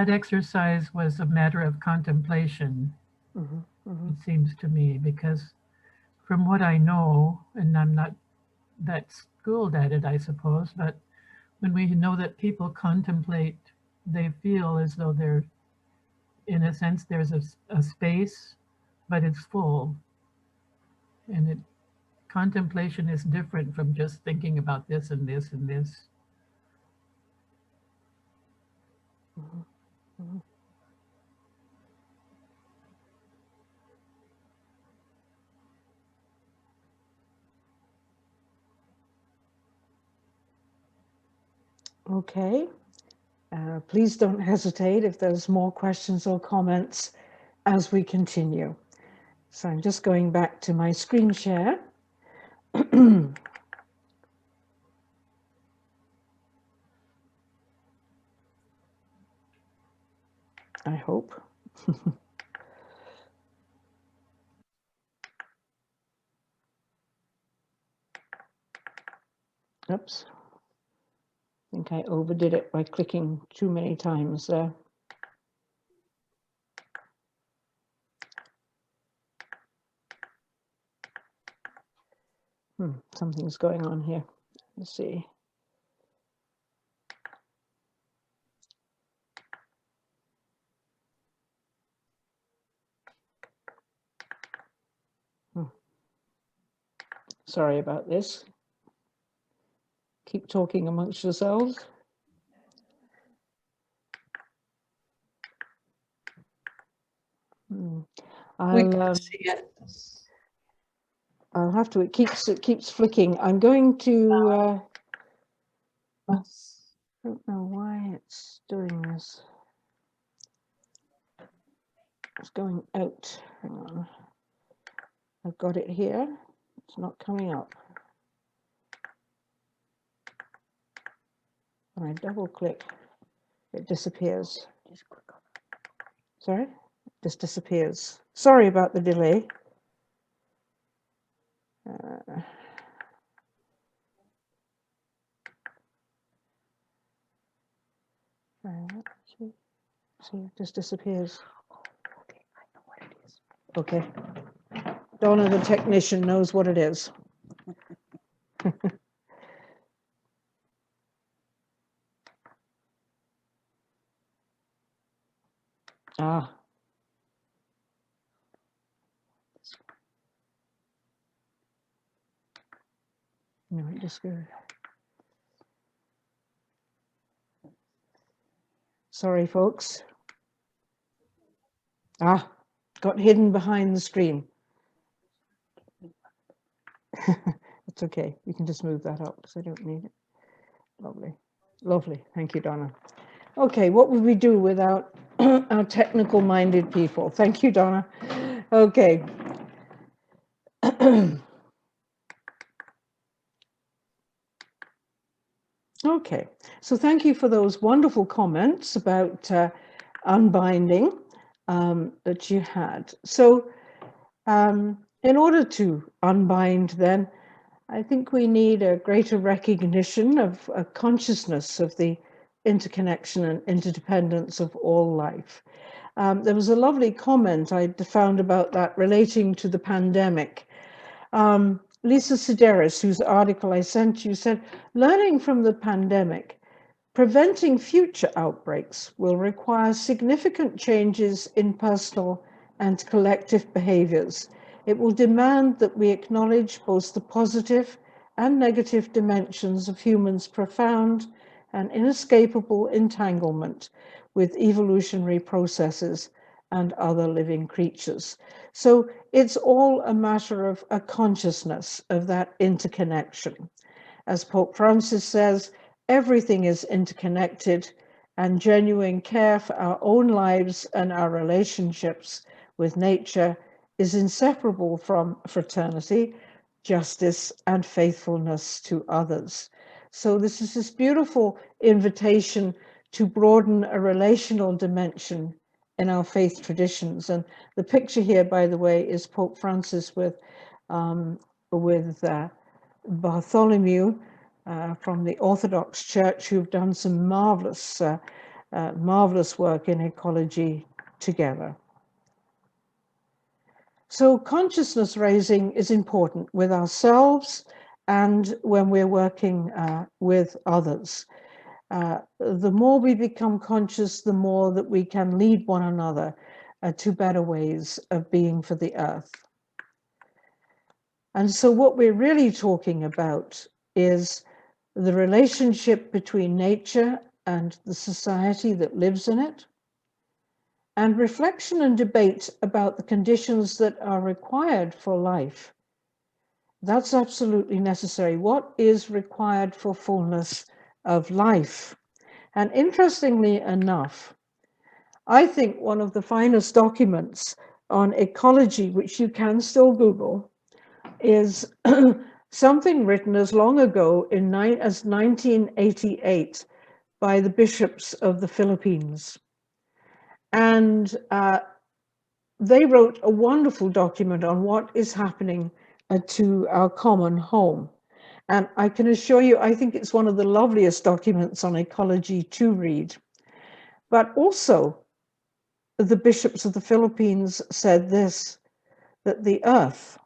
exercise was a matter of contemplation, it seems to me, because from what I know, and I'm not that schooled at it, I suppose, but when we know that people contemplate, they feel as though they're, in a sense, there's a space, but it's full. And contemplation is different from just thinking about this and this and this. Okay. Please don't hesitate if there's more questions or comments as we continue. So I'm just going back to my screen share. I hope. Oops. I think I overdid it by clicking too many times there. Something's going on here. Let's see. Sorry about this. Keep talking amongst yourselves. I'll have to. It keeps flicking. I'm going to. I don't know why it's doing this. It's going out. Hang on. I've got it here. It's not coming up. When I double click, it disappears. Sorry? It just disappears. Sorry about the delay. See, it just disappears. Okay, I know what it is. Okay. Donna, the technician, knows what it is. Ah. No, it just goes. Sorry, folks. Ah, got hidden behind the screen. It's okay. You can just move that up because I don't need it. Lovely. Lovely. Thank you, Donna. Okay, what would we do without our technical minded people? Thank you, Donna. Okay. Okay, so thank you for those wonderful comments about unbinding that you had. So in order to unbind then, I think we need a greater recognition of a consciousness of the interconnection and interdependence of all life. There was a lovely comment I found about that relating to the pandemic. Lisa Sideris, whose article I sent you, said, learning from the pandemic, preventing future outbreaks will require significant changes in personal and collective behaviors. It will demand that we acknowledge both the positive and negative dimensions of humans' profound and inescapable entanglement with evolutionary processes and other living creatures. So it's all a matter of a consciousness of that interconnection. As Pope Francis says, everything is interconnected, and genuine care for our own lives and our relationships with nature is inseparable from fraternity, justice, and faithfulness to others. So this is this beautiful invitation to broaden a relational dimension in our faith traditions. And the picture here, by the way, is Pope Francis with Bartholomew from the Orthodox Church, who've done some marvelous work in ecology together. So consciousness raising is important with ourselves and when we're working with others. The more we become conscious, the more that we can lead one another to better ways of being for the earth. And so what we're really talking about is the relationship between nature and the society that lives in it, and reflection and debate about the conditions that are required for life. That's absolutely necessary. What is required for fullness of life? And interestingly enough, I think one of the finest documents on ecology, which you can still Google, is something written as long ago as 1988 by the bishops of the Philippines. And they wrote a wonderful document on what is happening to our common home. And I can assure you, I think it's one of the loveliest documents on ecology to read. But also, the bishops of the Philippines said this, that the earth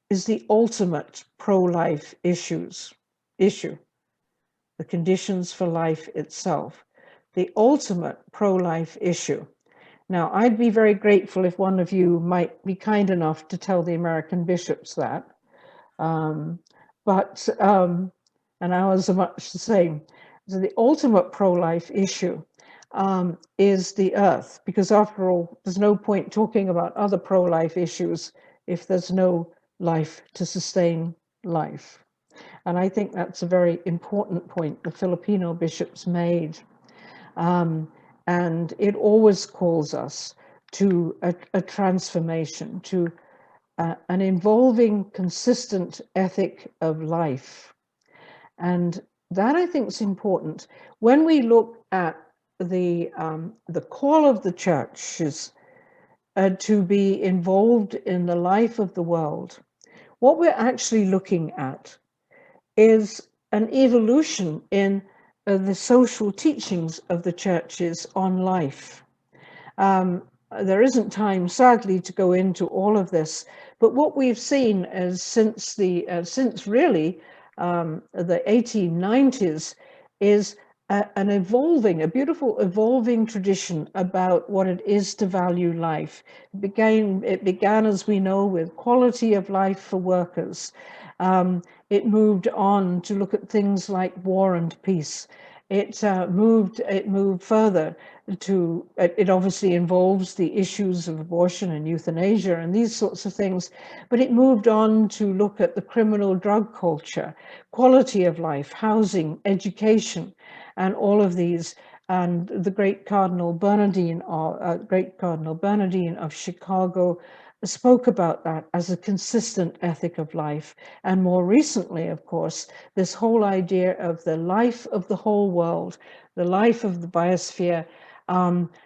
is the ultimate pro-life issue, the conditions for life itself, the ultimate pro-life issue. Now, I'd be very grateful if one of you might be kind enough to tell the American bishops that, and ours are much the same. So the ultimate pro-life issue is the earth, because after all, there's no point talking about other pro-life issues if there's no life to sustain life. And I think that's a very important point the Filipino bishops made. And it always calls us to a transformation, to an involving, consistent ethic of life. And that, I think, is important. When we look at the call of the church is to be involved in the life of the world, what we're actually looking at is an evolution in the social teachings of the churches on life. There isn't time, sadly, to go into all of this, but what we've seen is since really the 1890s is a beautiful evolving tradition about what it is to value life. It began, as we know, with quality of life for workers. It moved on to look at things like war and peace. It moved further to, it obviously involves the issues of abortion and euthanasia and these sorts of things, but it moved on to look at the criminal drug culture, quality of life, housing, education, and all of these. And the great Cardinal Bernardine of Chicago spoke about that as a consistent ethic of life. And more recently, of course, this whole idea of the life of the whole world, the life of the biosphere,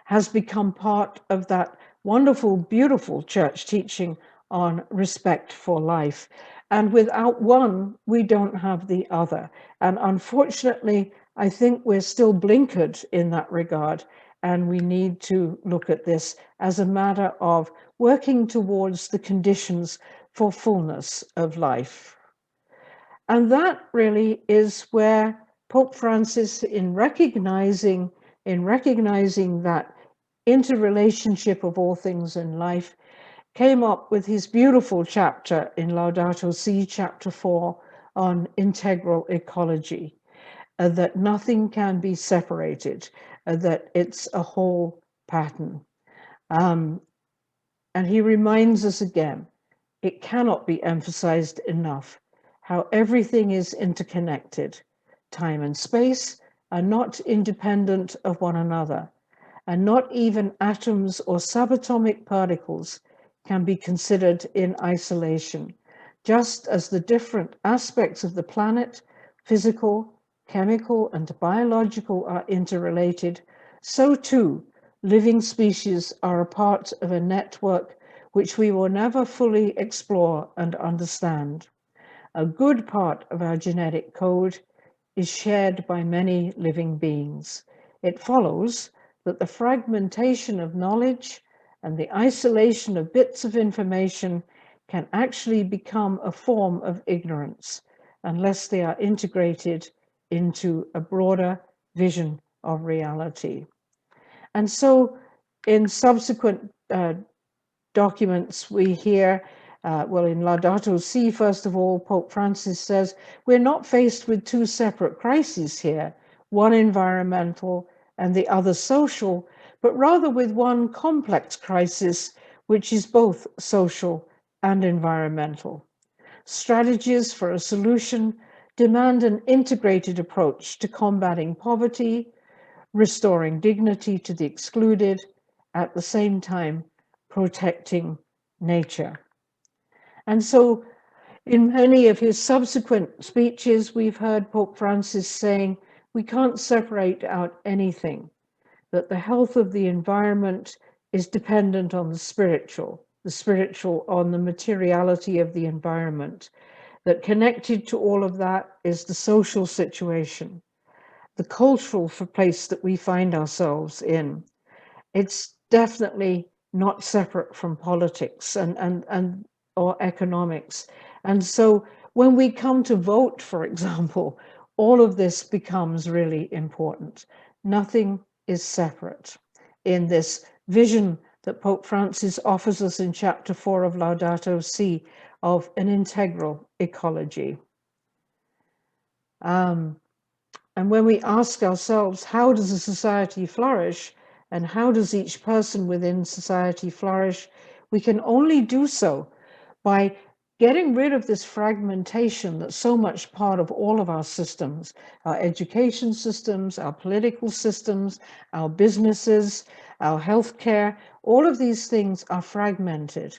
has become part of that wonderful, beautiful church teaching on respect for life. And without one, we don't have the other. And unfortunately, I think we're still blinkered in that regard. And we need to look at this as a matter of working towards the conditions for fullness of life. And that really is where Pope Francis, in recognizing that interrelationship of all things in life, came up with his beautiful chapter in Laudato Si, chapter 4, on integral ecology, that nothing can be separated, that it's a whole pattern. And he reminds us again, it cannot be emphasized enough how everything is interconnected. Time and space are not independent of one another, and not even atoms or subatomic particles can be considered in isolation, just as the different aspects of the planet, physical, chemical, and biological, are interrelated, so too living species are a part of a network which we will never fully explore and understand. A good part of our genetic code is shared by many living beings. It follows that the fragmentation of knowledge and the isolation of bits of information can actually become a form of ignorance unless they are integrated into a broader vision of reality. And so in subsequent documents, we hear, well, in Laudato Si, first of all, Pope Francis says, we're not faced with two separate crises here, one environmental and the other social, but rather with one complex crisis, which is both social and environmental. Strategies for a solution demand an integrated approach to combating poverty, restoring dignity to the excluded, at the same time protecting nature. And so in many of his subsequent speeches, we've heard Pope Francis saying, we can't separate out anything, that the health of the environment is dependent on the spiritual on the materiality of the environment, that connected to all of that is the social situation, the cultural place that we find ourselves in. It's definitely not separate from politics and or economics. And so when we come to vote, for example, all of this becomes really important. Nothing is separate in this vision that Pope Francis offers us in chapter 4 of Laudato Si of an integral ecology. And when we ask ourselves, how does a society flourish and how does each person within society flourish, we can only do so by getting rid of this fragmentation that's so much part of all of our systems, our education systems, our political systems, our businesses, our healthcare. All of these things are fragmented.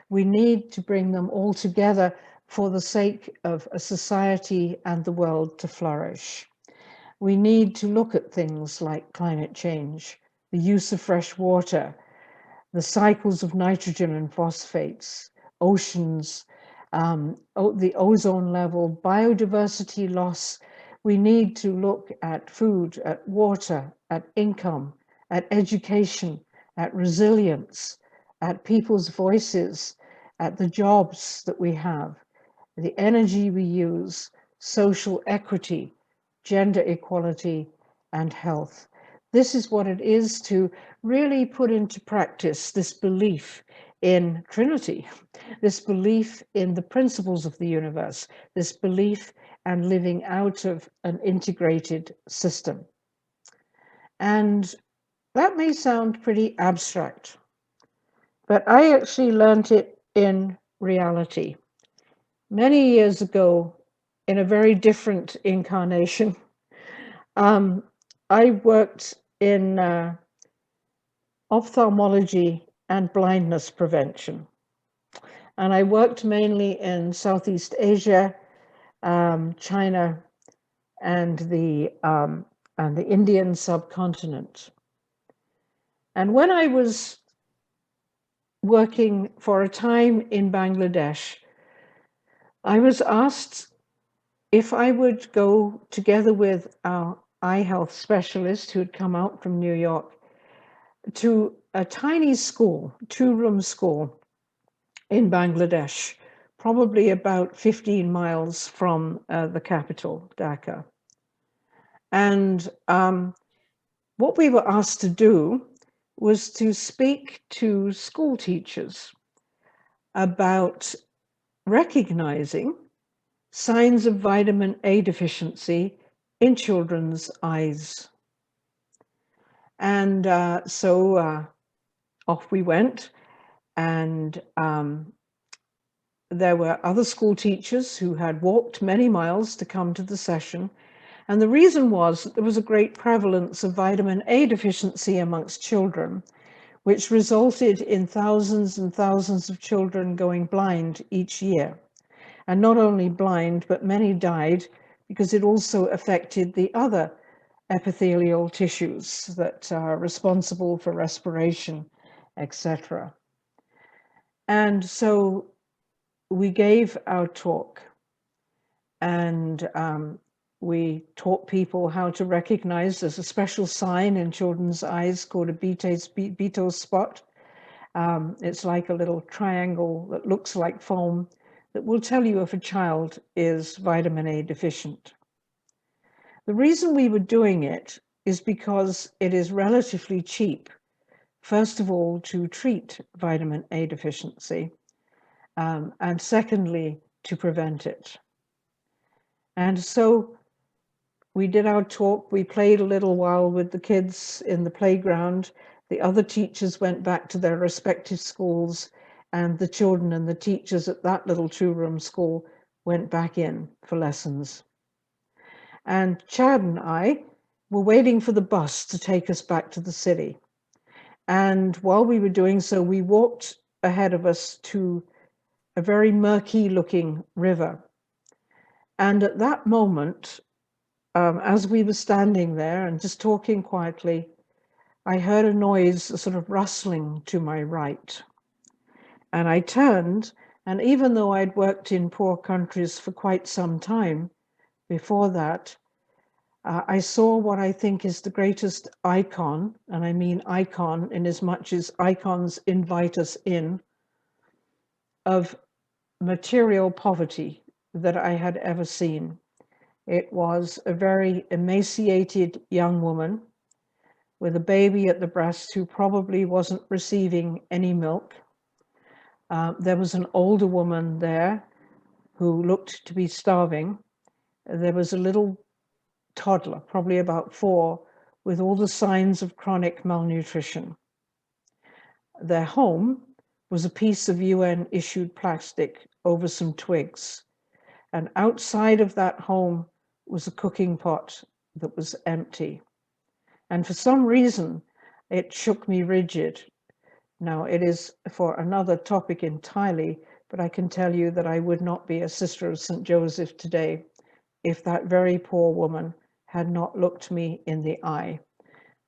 We need to bring them all together for the sake of a society and the world to flourish. We need to look at things like climate change, the use of fresh water, the cycles of nitrogen and phosphates, oceans, the ozone level, biodiversity loss. We need to look at food, at water, at income, at education, at resilience, at people's voices, at the jobs that we have, the energy we use, social equity, gender equality, and health. This is what it is to really put into practice this belief in Trinity, this belief in the principles of the universe, this belief and living out of an integrated system. And that may sound pretty abstract, but I actually learned it in reality. Many years ago, in a very different incarnation, I worked in ophthalmology and blindness prevention. And I worked mainly in Southeast Asia, China, and the Indian subcontinent. And when I was working for a time in Bangladesh, I was asked if I would go together with our eye health specialist who had come out from New York to a tiny school, 2-room school in Bangladesh, probably about 15 miles from the capital, Dhaka. And what we were asked to do was to speak to school teachers about recognizing signs of vitamin A deficiency in children's eyes. And so off we went, and there were other school teachers who had walked many miles to come to the session. And the reason was that there was a great prevalence of vitamin A deficiency amongst children, which resulted in thousands and thousands of children going blind each year. And not only blind, but many died because it also affected the other epithelial tissues that are responsible for respiration, etc. And so we gave our talk, and we taught people how to recognize there's a special sign in children's eyes called a Beto spot. It's like a little triangle that looks like foam that will tell you if a child is vitamin A deficient. The reason we were doing it is because it is relatively cheap, first of all, to treat vitamin A deficiency, and secondly, to prevent it. And so we did our talk, we played a little while with the kids in the playground, the other teachers went back to their respective schools, and the children and the teachers at that little 2-room school went back in for lessons. And Chad and I were waiting for the bus to take us back to the city. And while we were doing so, we walked ahead of us to a very murky looking river. And at that moment, as we were standing there and just talking quietly, I heard a noise, a sort of rustling to my right. And I turned, and even though I'd worked in poor countries for quite some time before that, I saw what I think is the greatest icon, and I mean icon in as much as icons invite us in, of material poverty that I had ever seen. It was a very emaciated young woman with a baby at the breast who probably wasn't receiving any milk. There was an older woman there who looked to be starving. There was a little toddler, probably about 4, with all the signs of chronic malnutrition. Their home was a piece of UN-issued plastic over some twigs. And outside of that home was a cooking pot that was empty. And for some reason, it shook me rigid. Now, it is for another topic entirely, but I can tell you that I would not be a Sister of St. Joseph today if that very poor woman had not looked me in the eye.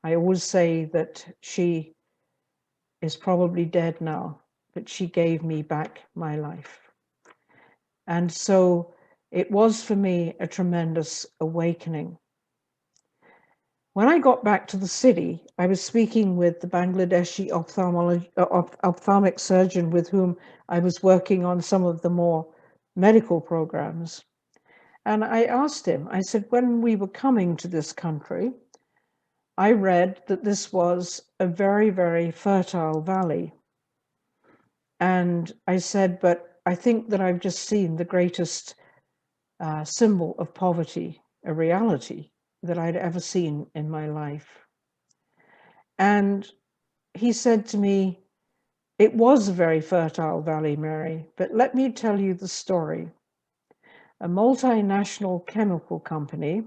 I always say that she is probably dead now, but she gave me back my life. And so it was for me a tremendous awakening. When I got back to the city, I was speaking with the Bangladeshi ophthalmic surgeon with whom I was working on some of the more medical programs. And I asked him, I said, when we were coming to this country, I read that this was a very, very fertile valley. And I said, but I think that I've just seen the greatest symbol of poverty, a reality that I'd ever seen in my life. And he said to me, it was a very fertile valley, Mary, but let me tell you the story. A multinational chemical company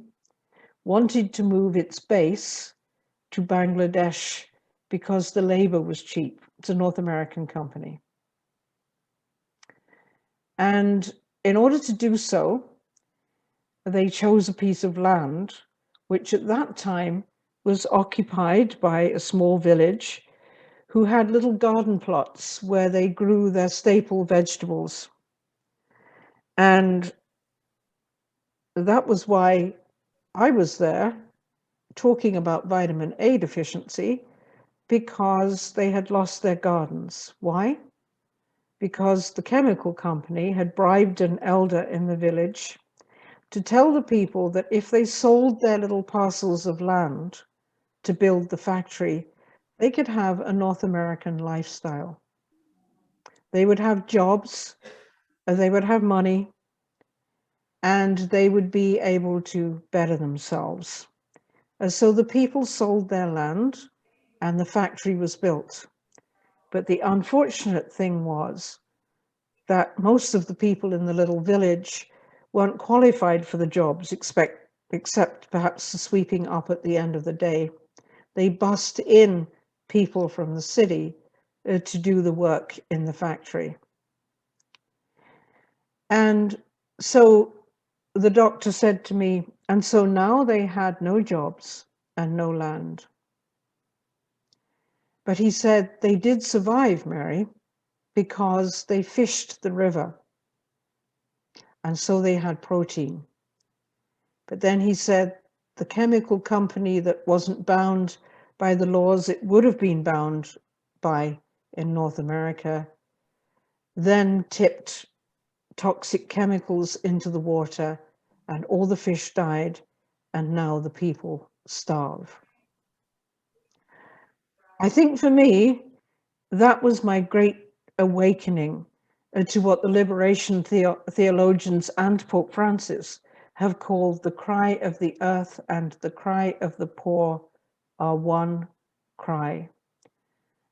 wanted to move its base to Bangladesh because the labor was cheap. It's a North American company. And in order to do so, they chose a piece of land, which at that time was occupied by a small village who had little garden plots where they grew their staple vegetables. And that was why I was there talking about vitamin A deficiency, because they had lost their gardens. Why? Because the chemical company had bribed an elder in the village to tell the people that if they sold their little parcels of land to build the factory, they could have a North American lifestyle. They would have jobs, they would have money, and they would be able to better themselves. So the people sold their land and the factory was built. But the unfortunate thing was that most of the people in the little village weren't qualified for the jobs, except perhaps the sweeping up at the end of the day. They bussed in people from the city to do the work in the factory. And so the doctor said to me, and so now they had no jobs and no land. But he said they did survive, Mary, because they fished the river. And so they had protein. But then he said the chemical company that wasn't bound by the laws it would have been bound by in North America then tipped toxic chemicals into the water, and all the fish died, and now the people starve. I think for me, that was my great awakening to what the liberation theologians and Pope Francis have called the cry of the earth and the cry of the poor are one cry.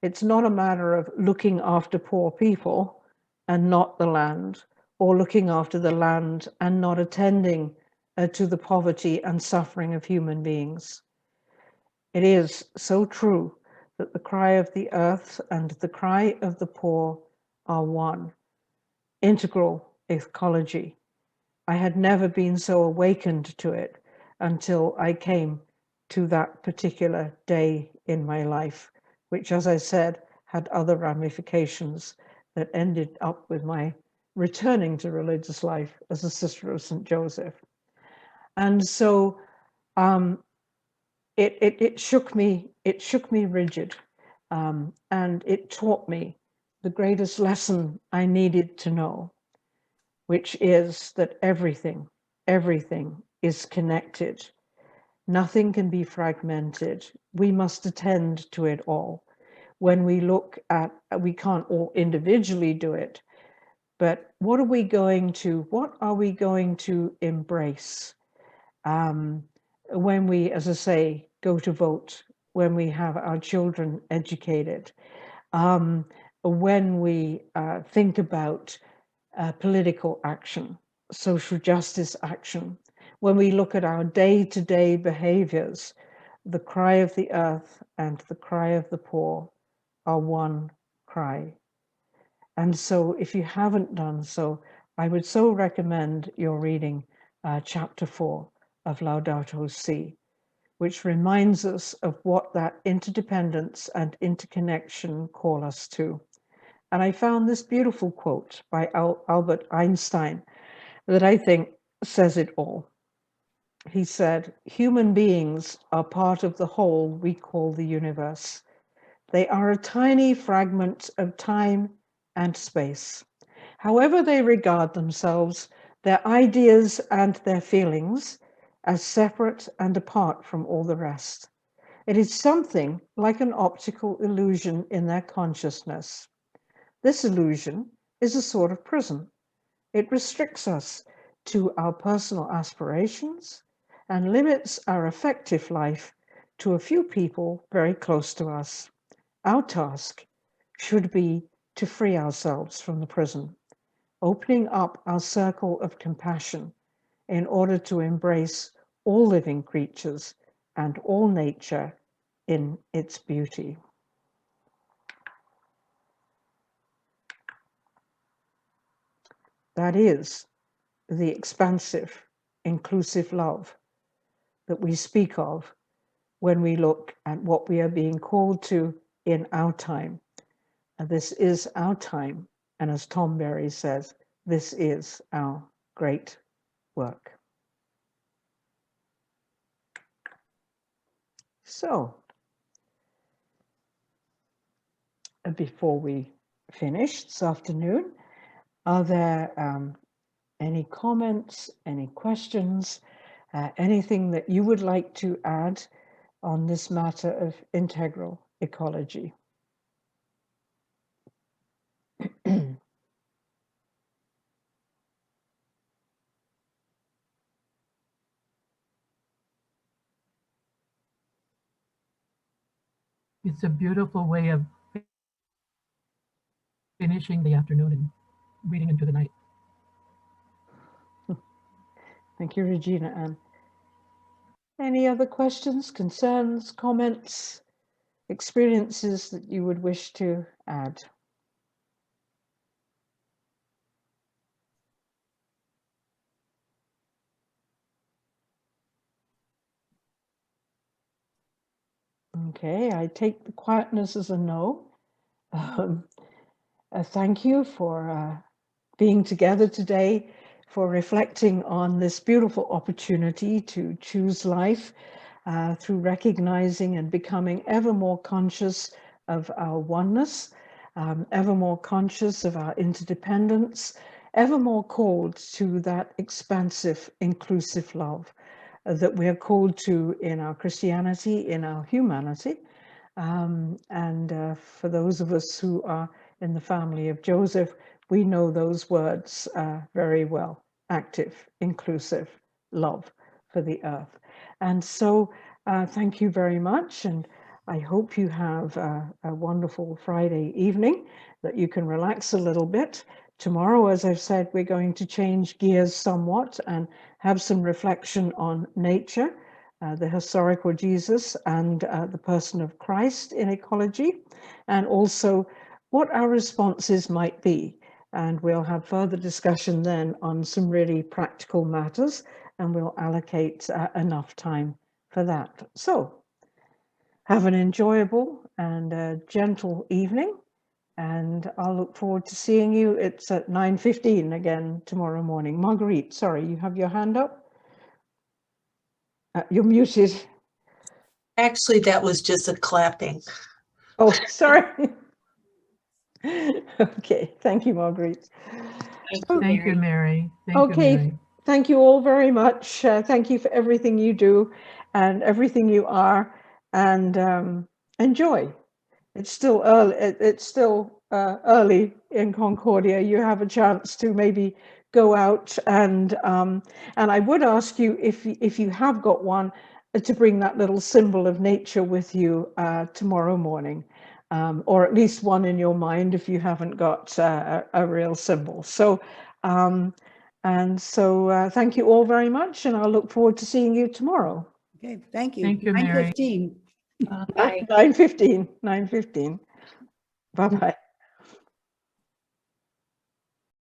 It's not a matter of looking after poor people and not the land, or looking after the land and not attending to the poverty and suffering of human beings. It is so true that the cry of the earth and the cry of the poor are one, integral ecology. I had never been so awakened to it until I came to that particular day in my life, which, as I said, had other ramifications that ended up with my returning to religious life as a sister of St. Joseph. And so it shook me rigid, and it taught me the greatest lesson I needed to know, which is that everything is connected. Nothing can be fragmented. We must attend to it all. When we look at, we can't all individually do it, but what are we going to embrace when we, as I say, go to vote, when we have our children educated, when we think about political action, social justice action, when we look at our day-to-day behaviors, the cry of the earth and the cry of the poor are one cry. And so if you haven't done so, I would so recommend your reading chapter 4 of Laudato Si, which reminds us of what that interdependence and interconnection call us to. And I found this beautiful quote by Albert Einstein that I think says it all. He said, "Human beings are part of the whole we call the universe. They are a tiny fragment of time and space. However they regard themselves, their ideas and their feelings as separate and apart from all the rest. It is something like an optical illusion in their consciousness. This illusion is a sort of prison. It restricts us to our personal aspirations and limits our affective life to a few people very close to us. Our task should be to free ourselves from the prison, opening up our circle of compassion in order to embrace all living creatures and all nature in its beauty." That is the expansive, inclusive love that we speak of when we look at what we are being called to in our time. And this is our time. And as Tom Berry says, this is our great work. So, before we finish this afternoon, are there any comments, any questions, anything that you would like to add on this matter of integral ecology? It's a beautiful way of finishing the afternoon and reading into the night. Thank you, Regina Ann. Any other questions, concerns, comments, experiences that you would wish to add? Okay, I take the quietness as a no. Thank you for being together today, for reflecting on this beautiful opportunity to choose life through recognizing and becoming ever more conscious of our oneness, ever more conscious of our interdependence, ever more called to that expansive, inclusive love that we are called to in our Christianity, in our humanity. And for those of us who are in the family of Joseph, we know those words very well: active, inclusive love for the earth. And so thank you very much. And I hope you have a wonderful Friday evening, that you can relax a little bit. Tomorrow, as I've said, we're going to change gears somewhat and have some reflection on nature, the historical Jesus and the person of Christ in ecology, and also what our responses might be. And we'll have further discussion then on some really practical matters, and we'll allocate enough time for that. So have an enjoyable and gentle evening, and I'll look forward to seeing you. It's at 9:15 again tomorrow morning. Marguerite, sorry, you have your hand up? You're muted. Actually, that was just a clapping. Oh, sorry. Okay, thank you, Marguerite. Thank you, Mary. Thank Okay, you, Mary. thank you all very much. Thank you for everything you do and everything you are, and enjoy. It's still early. It's still early in Concordia. You have a chance to maybe go out and I would ask you, if you have got one, to bring that little symbol of nature with you tomorrow morning, or at least one in your mind if you haven't got a real symbol. So thank you all very much, and I'll look forward to seeing you tomorrow. Okay, thank you. Thank you, Mary. 9:15. Bye. 9:15. 9:15. Bye-bye.